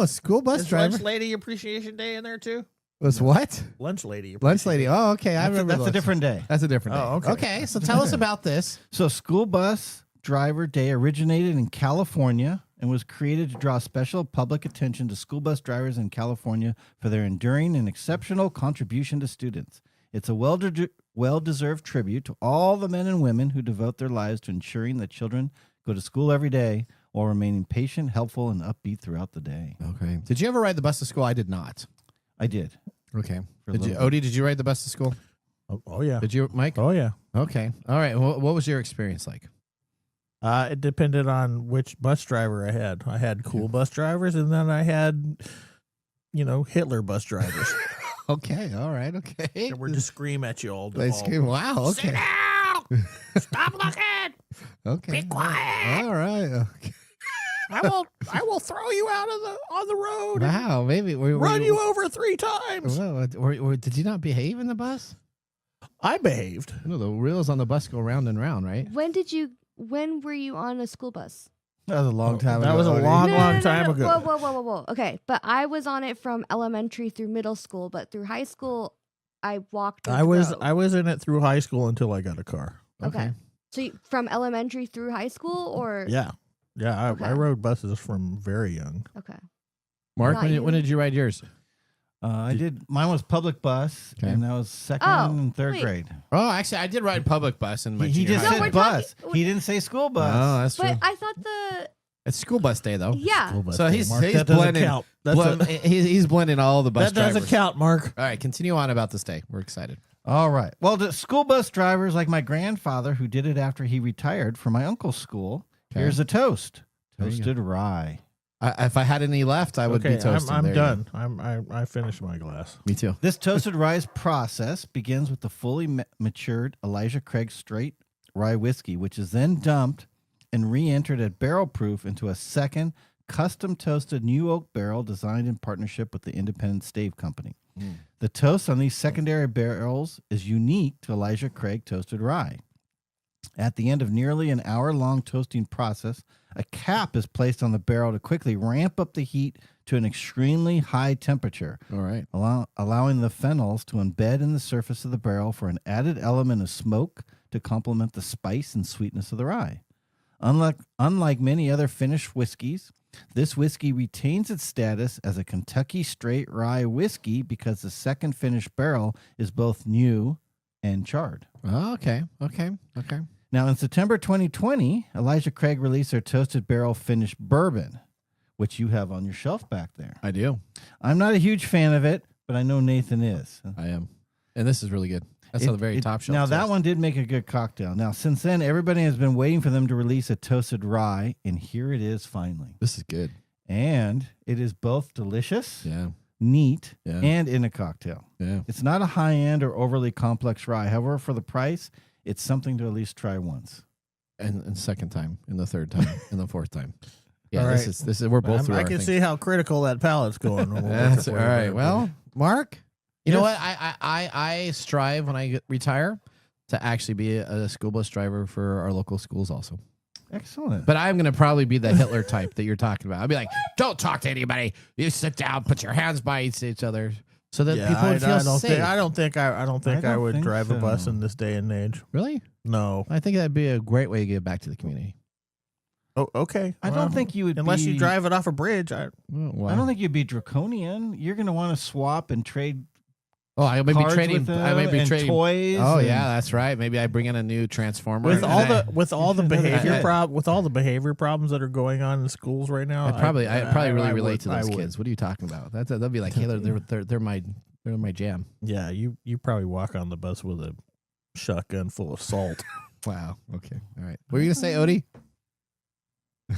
School bus Is driver. Lunch Lady Appreciation Day in there too? Was what? Lunch Lady. Lunch lady. Oh, okay. I remember That's a different day. That's a different day. Oh, okay. Okay. So tell us about this. So School Bus Driver Day originated in California and was created to draw special public attention to school bus drivers in California for their enduring and exceptional contribution to students. It's a well-deserved tribute to all the men and women who devote their lives to ensuring that children go to school every day while remaining patient, helpful, and upbeat throughout the day. Okay. Did you ever ride the bus to school? I did not. I did. Okay. For a Did you, little Odie, did you ride the bus to school? Oh yeah. Did you, Mike? Oh yeah. Okay. All right. What was your experience like? It depended on which bus driver I had. I had cool bus drivers, and then I had, Hitler bus drivers. Okay. All right. Okay. They were just scream at you all They day. scream, wow. Okay. Sit down! Stop looking! Okay. Be quiet! All right. Okay. I will throw you out of on the road. Wow. Maybe. Run you over 3 times. Well, or did you not behave in the bus? I behaved. No, the wheels on the bus go round and round, right? When were you on a school bus? That was a long time ago. That was a Odie. long time ago. Whoa. Okay, but I was on it from elementary through middle school, but through high school, I walked. I was in it through high school until I got a car. Okay. So from elementary through high school, or Yeah. Okay. I rode buses from very young. Okay. Mark, Not when you. did you ride yours? I did. Mine was public bus, Okay. and that was second Oh, and third wait. grade. Oh, actually, I did ride public bus in my He junior just high. No, we're said bus. talking- He didn't say school bus. Oh, that's true. But I thought the It's school bus day, though. yeah. School bus So day, he's Mark. he's That doesn't blending. count. That's He's blending all the bus that doesn't drivers. count, Mark. All right, continue on about this day. We're excited. All right. Well, the school bus drivers, like my grandfather, who did it after he retired from my uncle's school, Okay. here's a toast. There you Toasted rye. If I had any left, I would be toasting. I'm There you go. done. I finished my glass. Me too. This toasted rye process begins with the fully matured Elijah Craig straight rye whiskey, which is then dumped and re-entered at barrel proof into a second custom toasted new oak barrel designed in partnership with the Independent Stave Company. The toast on these secondary barrels is unique to Elijah Craig Toasted Rye. At the end of nearly an hour-long toasting process, a cap is placed on the barrel to quickly ramp up the heat to an extremely high temperature, All right. allowing the phenols to embed in the surface of the barrel for an added element of smoke to complement the spice and sweetness of the rye. Unlike many other finished whiskeys, this whiskey retains its status as a Kentucky straight rye whiskey because the second finished barrel is both new and charred. Oh, okay. Now, in September 2020, Elijah Craig released their toasted barrel finished bourbon, which you have on your shelf back there. I do. I'm not a huge fan of it, but I know Nathan is. I am. And this is really good. That's on the very top shelf. Now, that one did make a good cocktail. Now, since then, everybody has been waiting for them to release a toasted rye, and here it is finally. This is good. And it is both delicious, Yeah. neat, Yeah. and in a cocktail. Yeah. It's not a high-end or overly complex rye. However, for the price, it's something to at least try once. And second time, and the third time, and the fourth time. Yeah, All this right. is we're both through I our can thing. see how critical that palate's going. That's all right. Well, Mark, you know Yes. what? I strive when I retire to actually be a school bus driver for our local schools also. Excellent. But I'm going to probably be the Hitler type that you're talking about. I'll be like, don't talk to anybody. You sit down, put your hands by each other so that people would feel safe. I don't think I would drive a bus so. in this day and age. Really? No. I think that'd be a great way to give back to the community. Oh, okay. I don't think you would unless be, you drive it off a bridge. Wow. I don't think you'd be draconian. You're going to want to swap and trade Oh, I may be cards trading. with them I may be and trading toys. Oh and- yeah, that's right. Maybe I bring in a new transformer. with and all I- the behavior problems that are going on in schools right now. I probably really I relate would- to those I would. kids. What are you talking about? That'd be like, hey, they're my jam. Yeah, you probably walk on the bus with a shotgun full of salt. Wow. Okay. All right. What were you gonna say, Odie?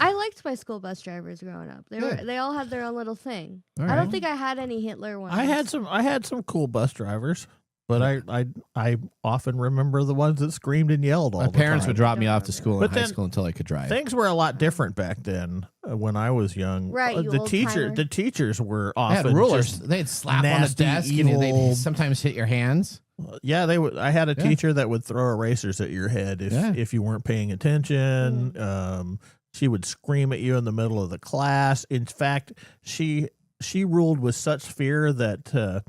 I liked my school bus drivers growing up. Good. They all had their own little thing. All I right. don't think I had any Hitler ones. I had some cool bus drivers, but I often remember the ones that screamed and yelled all My the parents time. would drop me off to school in But high then- school until I could drive. Things were a lot different back then when I was young. Right, you the old-timer. teachers were They often had rulers. just They'd slap on the nasty, desk and evil- they'd sometimes hit your hands. Yeah, they would. I had a Yeah. teacher that would throw erasers at your head if you weren't paying attention. She would scream at you in the middle of the class. In fact, she ruled with such fear that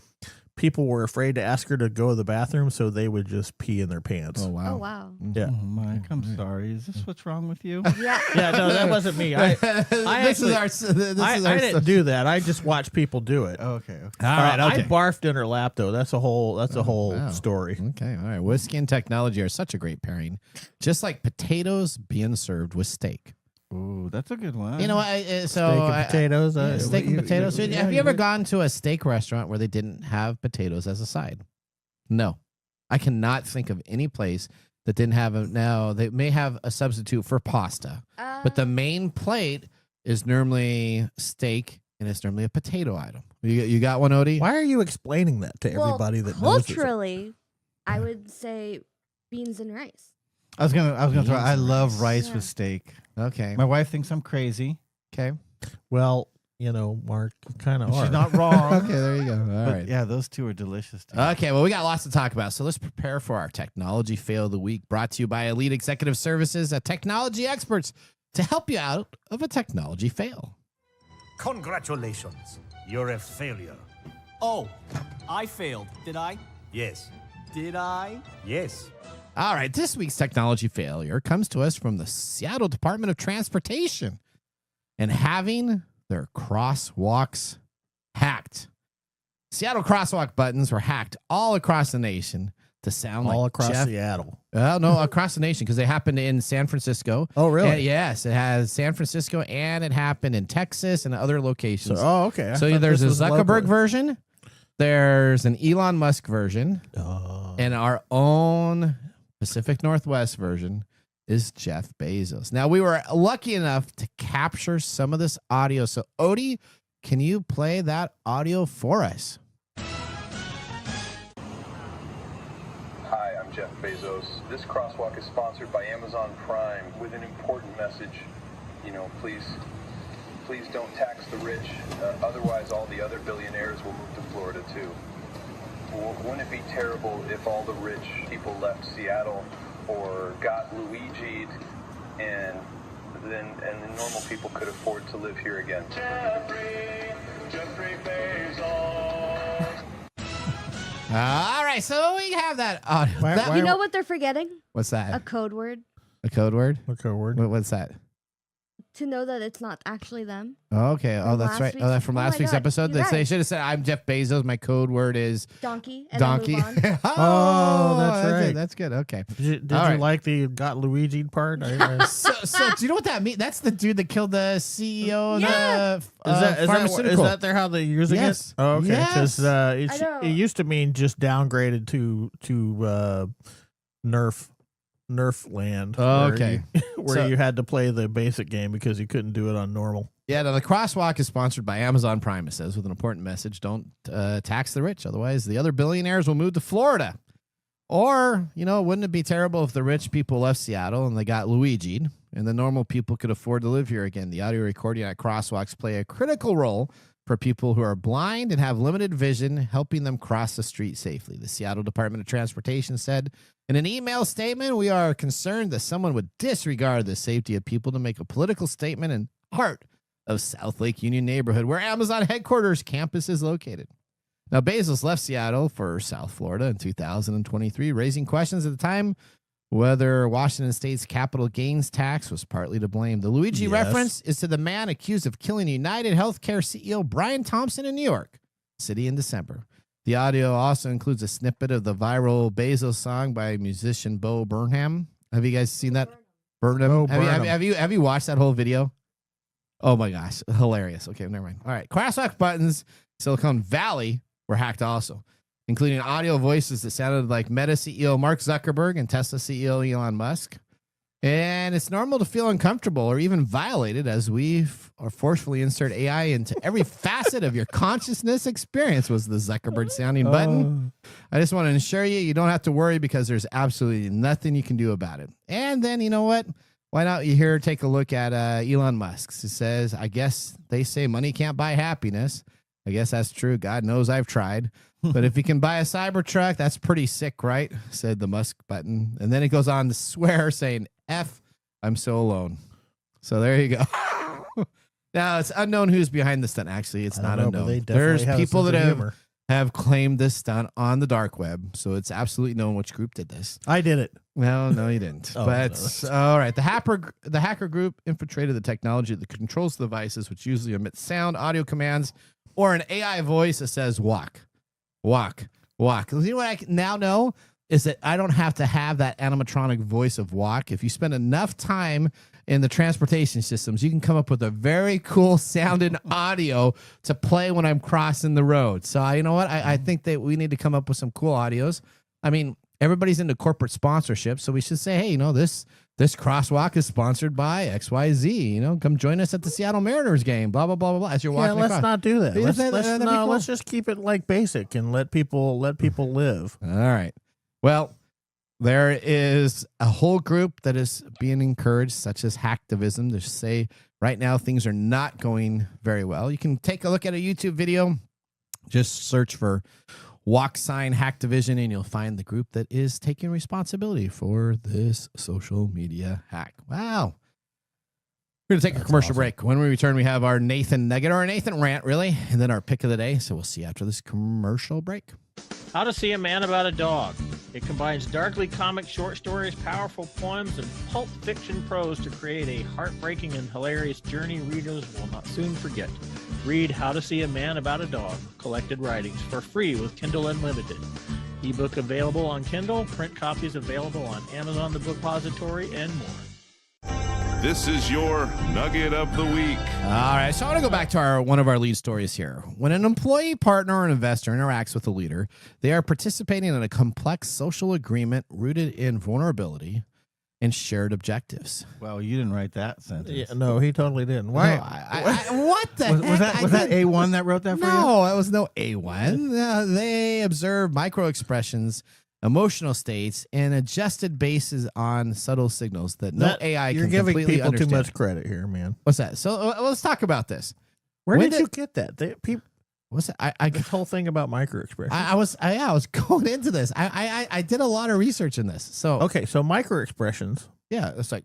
people were afraid to ask her to go to the bathroom, so they would just pee in their pants. Oh wow. Oh wow. Yeah. Oh, Mike, I'm sorry. Is this what's wrong with you? Yeah. Yeah, no, that wasn't me. I didn't do that. I just watched people do it. Okay. All right. I Okay. barfed in her lap though. That's a whole wow. story. Okay. All right. Whiskey and technology are such a great pairing, just like potatoes being served with steak. Ooh, that's a good one. You know, Steak and potatoes. Steak and potatoes. yeah, Have you ever gone to a steak restaurant where they didn't have potatoes as a side? No, I cannot think of any place that didn't have a. Now they may have a substitute for pasta, but the main plate is normally steak and it's normally a potato item. You got one, Odie? Why are you explaining that to everybody that knows this? culturally, I would say beans and rice. I was gonna throw. I love rice Yeah. with steak. Okay. My wife thinks I'm crazy. Okay. Well, Mark, you kind of are. She's not wrong. Okay. There you go. All But right. yeah, those two are delicious. Too. Okay, well, we got lots to talk about, so let's prepare for our technology fail of the week, brought to you by Elite Executive Services, technology experts to help you out of a technology fail. Congratulations. You're a failure. Oh, I failed, did I? Yes. Did I? Yes. All right, this week's technology failure comes to us from the Seattle Department of Transportation and having their crosswalks hacked. Seattle crosswalk buttons were hacked all across the nation to sound all like across Jeff. Seattle. No, across the nation because they happened in San Francisco. Oh, really? And yes, it has San Francisco and it happened in Texas and other locations. Okay. I So thought there's a this was Zuckerberg local. version, there's an Elon Musk version, Oh. and our own Pacific Northwest version is Jeff Bezos. Now, we were lucky enough to capture some of this audio. So, Odie, can you play that audio for us? Hi, I'm Jeff Bezos. This crosswalk is sponsored by Amazon Prime with an important message. Please don't tax the rich. Otherwise, all the other billionaires will move to Florida too. Wouldn't it be terrible if all the rich people left Seattle or got Luigi'd and then normal people could afford to live here again? Jeffrey Bezos. All right, so we have that. You know what they're forgetting? What's that? A code word. A code word? A code word. What's that? To know that it's not actually them. Oh, okay. Oh, that's right. Oh, that's from last week's episode. They should have said, "I'm Jeff Bezos. My code word is donkey." And donkey. Oh, that's right. That's good. Okay. Did you like the got Luigi part? So do you know what that means? That's the dude that killed the CEO of the pharmaceutical. Is that how they're using it? Oh, okay. Yes. Because it used to mean just downgraded to Nerf land. Oh, okay. Where you had to play the basic game because you couldn't do it on normal. Yeah, now the crosswalk is sponsored by Amazon Prime, it says, with an important message. Don't tax the rich. Otherwise, the other billionaires will move to Florida. Or, wouldn't it be terrible if the rich people left Seattle and they got Luigi'd and the normal people could afford to live here again? The audio recording at crosswalks play a critical role for people who are blind and have limited vision, helping them cross the street safely. The Seattle Department of Transportation said in an email statement, "We are concerned that someone would disregard the safety of people to make a political statement in heart of South Lake Union neighborhood, where Amazon headquarters campus is located." Now, Bezos left Seattle for South Florida in 2023, raising questions at the time whether Washington State's capital gains tax was partly to blame. The Luigi reference is to the man accused of killing United Healthcare CEO Brian Thompson in New York City in December. The audio also includes a snippet of the viral Bezos song by musician Bo Burnham. Have you guys seen that? Burnham. Have you watched that whole video? Oh my gosh, hilarious. Okay, never mind. All right, crosswalk buttons, Silicon Valley were hacked also, including audio voices that sounded like Meta CEO Mark Zuckerberg and Tesla CEO Elon Musk. And it's normal to feel uncomfortable or even violated as we forcefully insert AI into every facet of your consciousness experience, was the Zuckerberg sounding button. I just want to assure you don't have to worry because there's absolutely nothing you can do about it. And then, you know what? Why not take a look at Elon Musk? It says, "I guess they say money can't buy happiness." I guess that's true. God knows I've tried. But if you can buy a Cybertruck, that's pretty sick, right? Said the Musk button. And then it goes on to swear, saying, "F, I'm so alone." So there you go. Now, it's unknown who's behind the stunt. Actually, it's not unknown. There's people that have claimed this stunt on the dark web. So it's absolutely known which group did this. I did it. No, you didn't. But all right. The hacker group infiltrated the technology that controls the devices, which usually emits sound, audio commands, or an AI voice that says walk. You know what I now know is that I don't have to have that animatronic voice of walk. If you spend enough time in the transportation systems, you can come up with a very cool sounding audio to play when I'm crossing the road. So you know what? I think that we need to come up with some cool audios. I mean, everybody's into corporate sponsorship, so we should say, hey, this crosswalk is sponsored by XYZ. Come join us at the Seattle Mariners game. Blah blah blah blah blah. As you're walking across. Let's not do that. Let's just keep it like basic and let people live. All right. Well, there is a whole group that is being encouraged, such as hacktivism, to say right now things are not going very well. You can take a look at a YouTube video. Just search for Walk Sign Hacktivision, and you'll find the group that is taking responsibility for this social media hack. Wow. We're going to take a commercial break. When we return, we have our Nathan Nugget, or our Nathan Rant, really, and then our pick of the day. So we'll see you after this commercial break. How to See a Man About a Dog. It combines darkly comic short stories, powerful poems, and pulp fiction prose to create a heartbreaking and hilarious journey readers will not soon forget. Read How to See a Man About a Dog, collected writings, for free with Kindle Unlimited. Ebook available on Kindle, print copies available on Amazon the Bookpository, and more. This is your Nugget of the Week. All right, so I want to go back to one of our lead stories here. When an employee, partner, or an investor interacts with a leader, they are participating in a complex social agreement rooted in vulnerability and shared objectives. Well, you didn't write that sentence. Yeah, no, he totally didn't. Why? No, what the heck? Was that A1 that wrote that for you? No, it was no A1. They observe micro-expressions, emotional states, and adjusted bases on subtle signals that AI can completely understand. You're giving people too much credit here, man. What's that? So let's talk about this. Where did you get that? What's that? I This whole thing about micro expressions. I was going into this. I did a lot of research in this. So Okay, so micro expressions. yeah, it's like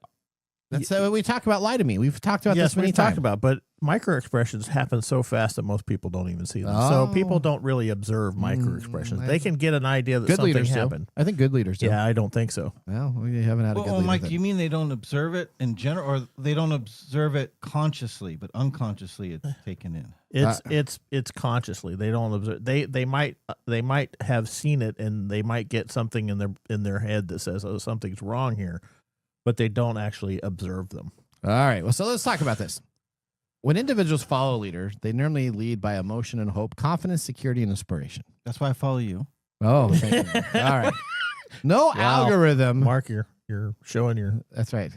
that's we talk about lie to me. We've talked about Yes, this many we've times. talked about, but micro expressions happen so fast that most people don't even see them. So people don't really observe micro expressions. They can get an idea that Good something leaders do. happened. I think good leaders do. Yeah, I don't think so. Well, we haven't had a good Well, leader. Mike, then. do you mean they don't observe it in general, or they don't observe it consciously, but unconsciously it's taken in? It's consciously. They don't observe. They might have seen it and they might get something in their head that says, oh, something's wrong here, but they don't actually observe them. All right. Well, so let's talk about this. When individuals follow a leader, they normally lead by emotion and hope, confidence, security, and inspiration. That's why I follow you. Oh, thank you. All right. No algorithm. Mark, you're showing your. That's right.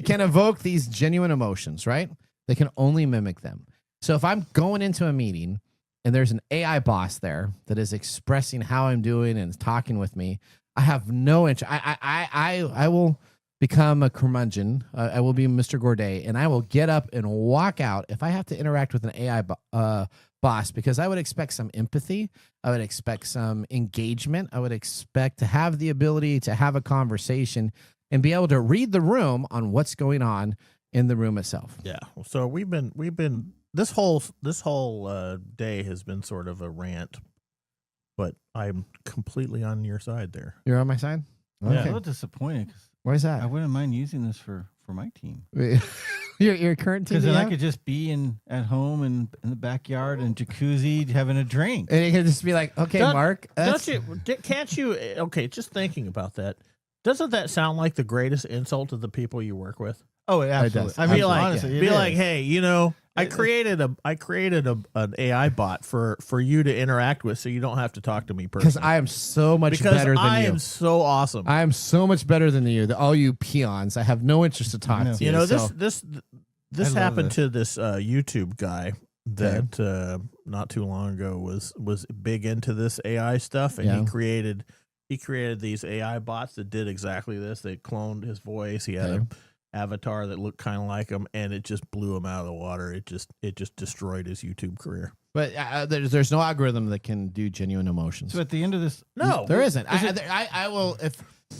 Can evoke these genuine emotions, right? They can only mimic them. So if I'm going into a meeting and there's an AI boss there that is expressing how I'm doing and is talking with me, I have no interest. I will become a curmudgeon. I will be Mr. Gourdet, and I will get up and walk out if I have to interact with an AI boss, because I would expect some empathy. I would expect some engagement. I would expect to have the ability to have a conversation and be able to read the room on what's going on in the room itself. Yeah. So we've been this whole day has been sort of a rant, but I'm completely on your side there. You're on my side? Yeah. I'm a little disappointed because why is that? I wouldn't mind using this for my team. your current team? Because then I could just be at home and in the backyard and jacuzzi having a drink. And you can just be like, okay, Mark. Can't you? Okay, just thinking about that. Doesn't that sound like the greatest insult to the people you work with? Oh, absolutely. I mean, honestly, like, hey, I created an AI bot for you to interact with, so you don't have to talk to me personally. Because I am so much better than you. I am so awesome. I am so much better than you. All you peons. I have no interest to talk to you. This happened to this YouTube guy that not too long ago was big into this AI stuff, and he created these AI bots that did exactly this. They cloned his voice. He had an avatar that looked kind of like him, and it just blew him out of the water. It just destroyed his YouTube career. But there's no algorithm that can do genuine emotions. So at the end of this, no, there isn't. I will, if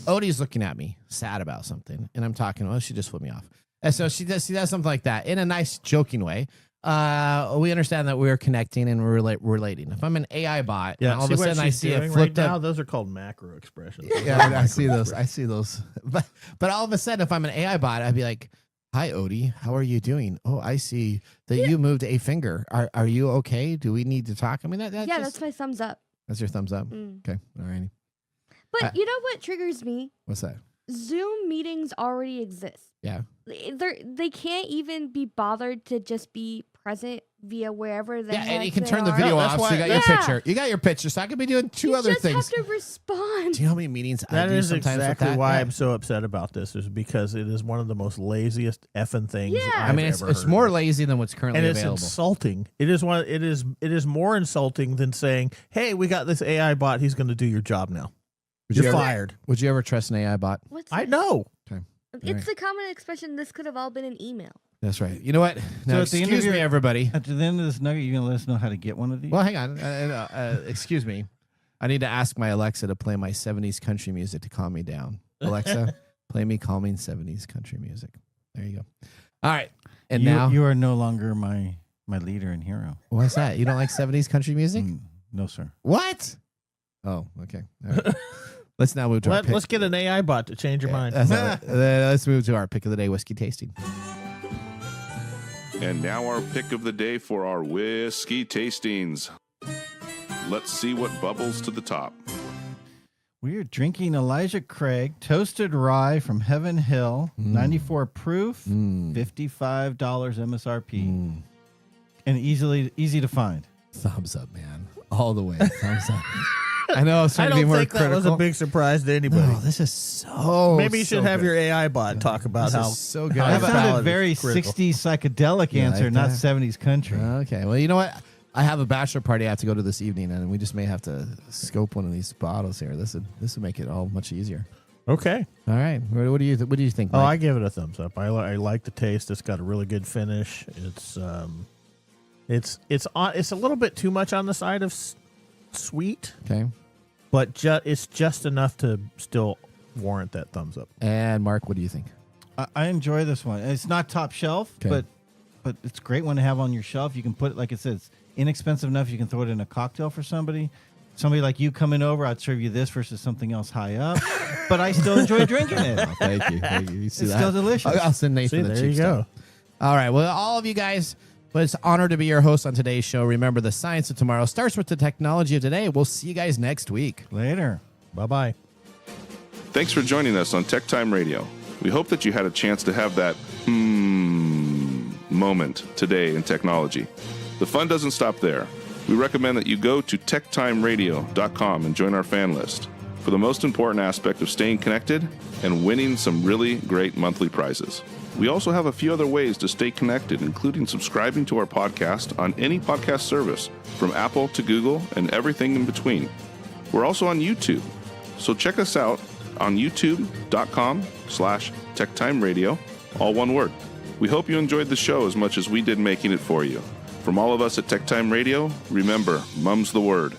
Odie's looking at me sad about something, and I'm talking, well, she just flipped me off. And so she does something like that in a nice, joking way. We understand that we're connecting and we're relating. If I'm an AI bot, and all of a sudden I see it flipped right now, up. those are called macro expressions. Yeah, I see those. But all of a sudden, if I'm an AI bot, I'd be like, "Hi, Odie, how are you doing? Oh, I see that you moved a finger. Are you okay? Do we need to talk?" I mean, that's my thumbs up. That's your thumbs up. Okay, all righty. But you know what triggers me? What's that? Zoom meetings already exist. Yeah. They can't even be bothered to just be present via wherever they are. Yeah, and you can turn the video off, so you got your picture. You got your picture, so I could be doing two other things. You just have to respond. Do you know how many meetings I do That is sometimes exactly with that? why I'm so upset about this, is because it is one of the most laziest effing things I've ever it's heard. more lazy than what's currently and it's available. insulting. It is more insulting than saying, "Hey, we got this AI bot. He's going to do your job now. You're fired." Would you ever trust an AI bot? I know. Okay. It's the common expression. This could have all been an email. That's right. You know what? Now, at the end excuse of me, everybody. At the end of this nugget, you're going to let us know how to get one of these? Well, hang on. Excuse me. I need to ask my Alexa to play my 70s country music to calm me down. Alexa, play me calming 70s country music. There you go. All right. And now you are no longer my leader and hero. What's that? You don't like 70s country music? No, sir. What? Oh, okay. All right. Let's now move to our pick. Let's get an AI bot to change your mind. Let's move to our pick of the day, whiskey tasting. And now our pick of the day for our whiskey tastings. Let's see what bubbles to the top. We are drinking Elijah Craig Toasted Rye from Heaven Hill, 94 proof, $55 MSRP, and easy to find. Thumbs up, man. All the way. Thumbs up. I know I was trying to be more critical. That was a big surprise to anybody. No, this is so Maybe you should have good. your AI bot talk about This how is so good. That valid sounded is very critical. 60s psychedelic answer, like not that. 70s country. Okay. Well, you know what? I have a bachelor party I have to go to this evening, and we just may have to scope one of these bottles here. This would make it all much easier. Okay. All right. What do you think, Mike? I give it a thumbs up. I like the taste. It's got a really good finish. It's It's a little bit too much on the side of sweet. Okay. But it's just enough to still warrant that thumbs up. And Mark, what do you think? I enjoy this one. It's not top shelf, but it's a great one to have on your shelf. You can put it, like it says, inexpensive enough you can throw it in a cocktail for somebody. Somebody like you coming over, I'd serve you this versus something else high up. But I still enjoy drinking it. Oh, thank you. You see it's that? still delicious. I'll send Nathan the there you cheap go. stuff. All right. Well, all of you guys, well, it's an honor to be your host on today's show. Remember, the science of tomorrow starts with the technology of today. We'll see you guys next week. Later. Bye-bye. Thanks for joining us on TechTime Radio. We hope that you had a chance to have that moment today in technology. The fun doesn't stop there. We recommend that you go to techtimeradio.com and join our fan list for the most important aspect of staying connected and winning some really great monthly prizes. We also have a few other ways to stay connected, including subscribing to our podcast on any podcast service, from Apple to Google and everything in between. We're also on YouTube, so check us out on youtube.com/techtimeradio, all one word. We hope you enjoyed the show as much as we did making it for you. From all of us at TechTime Radio, remember, mum's the word.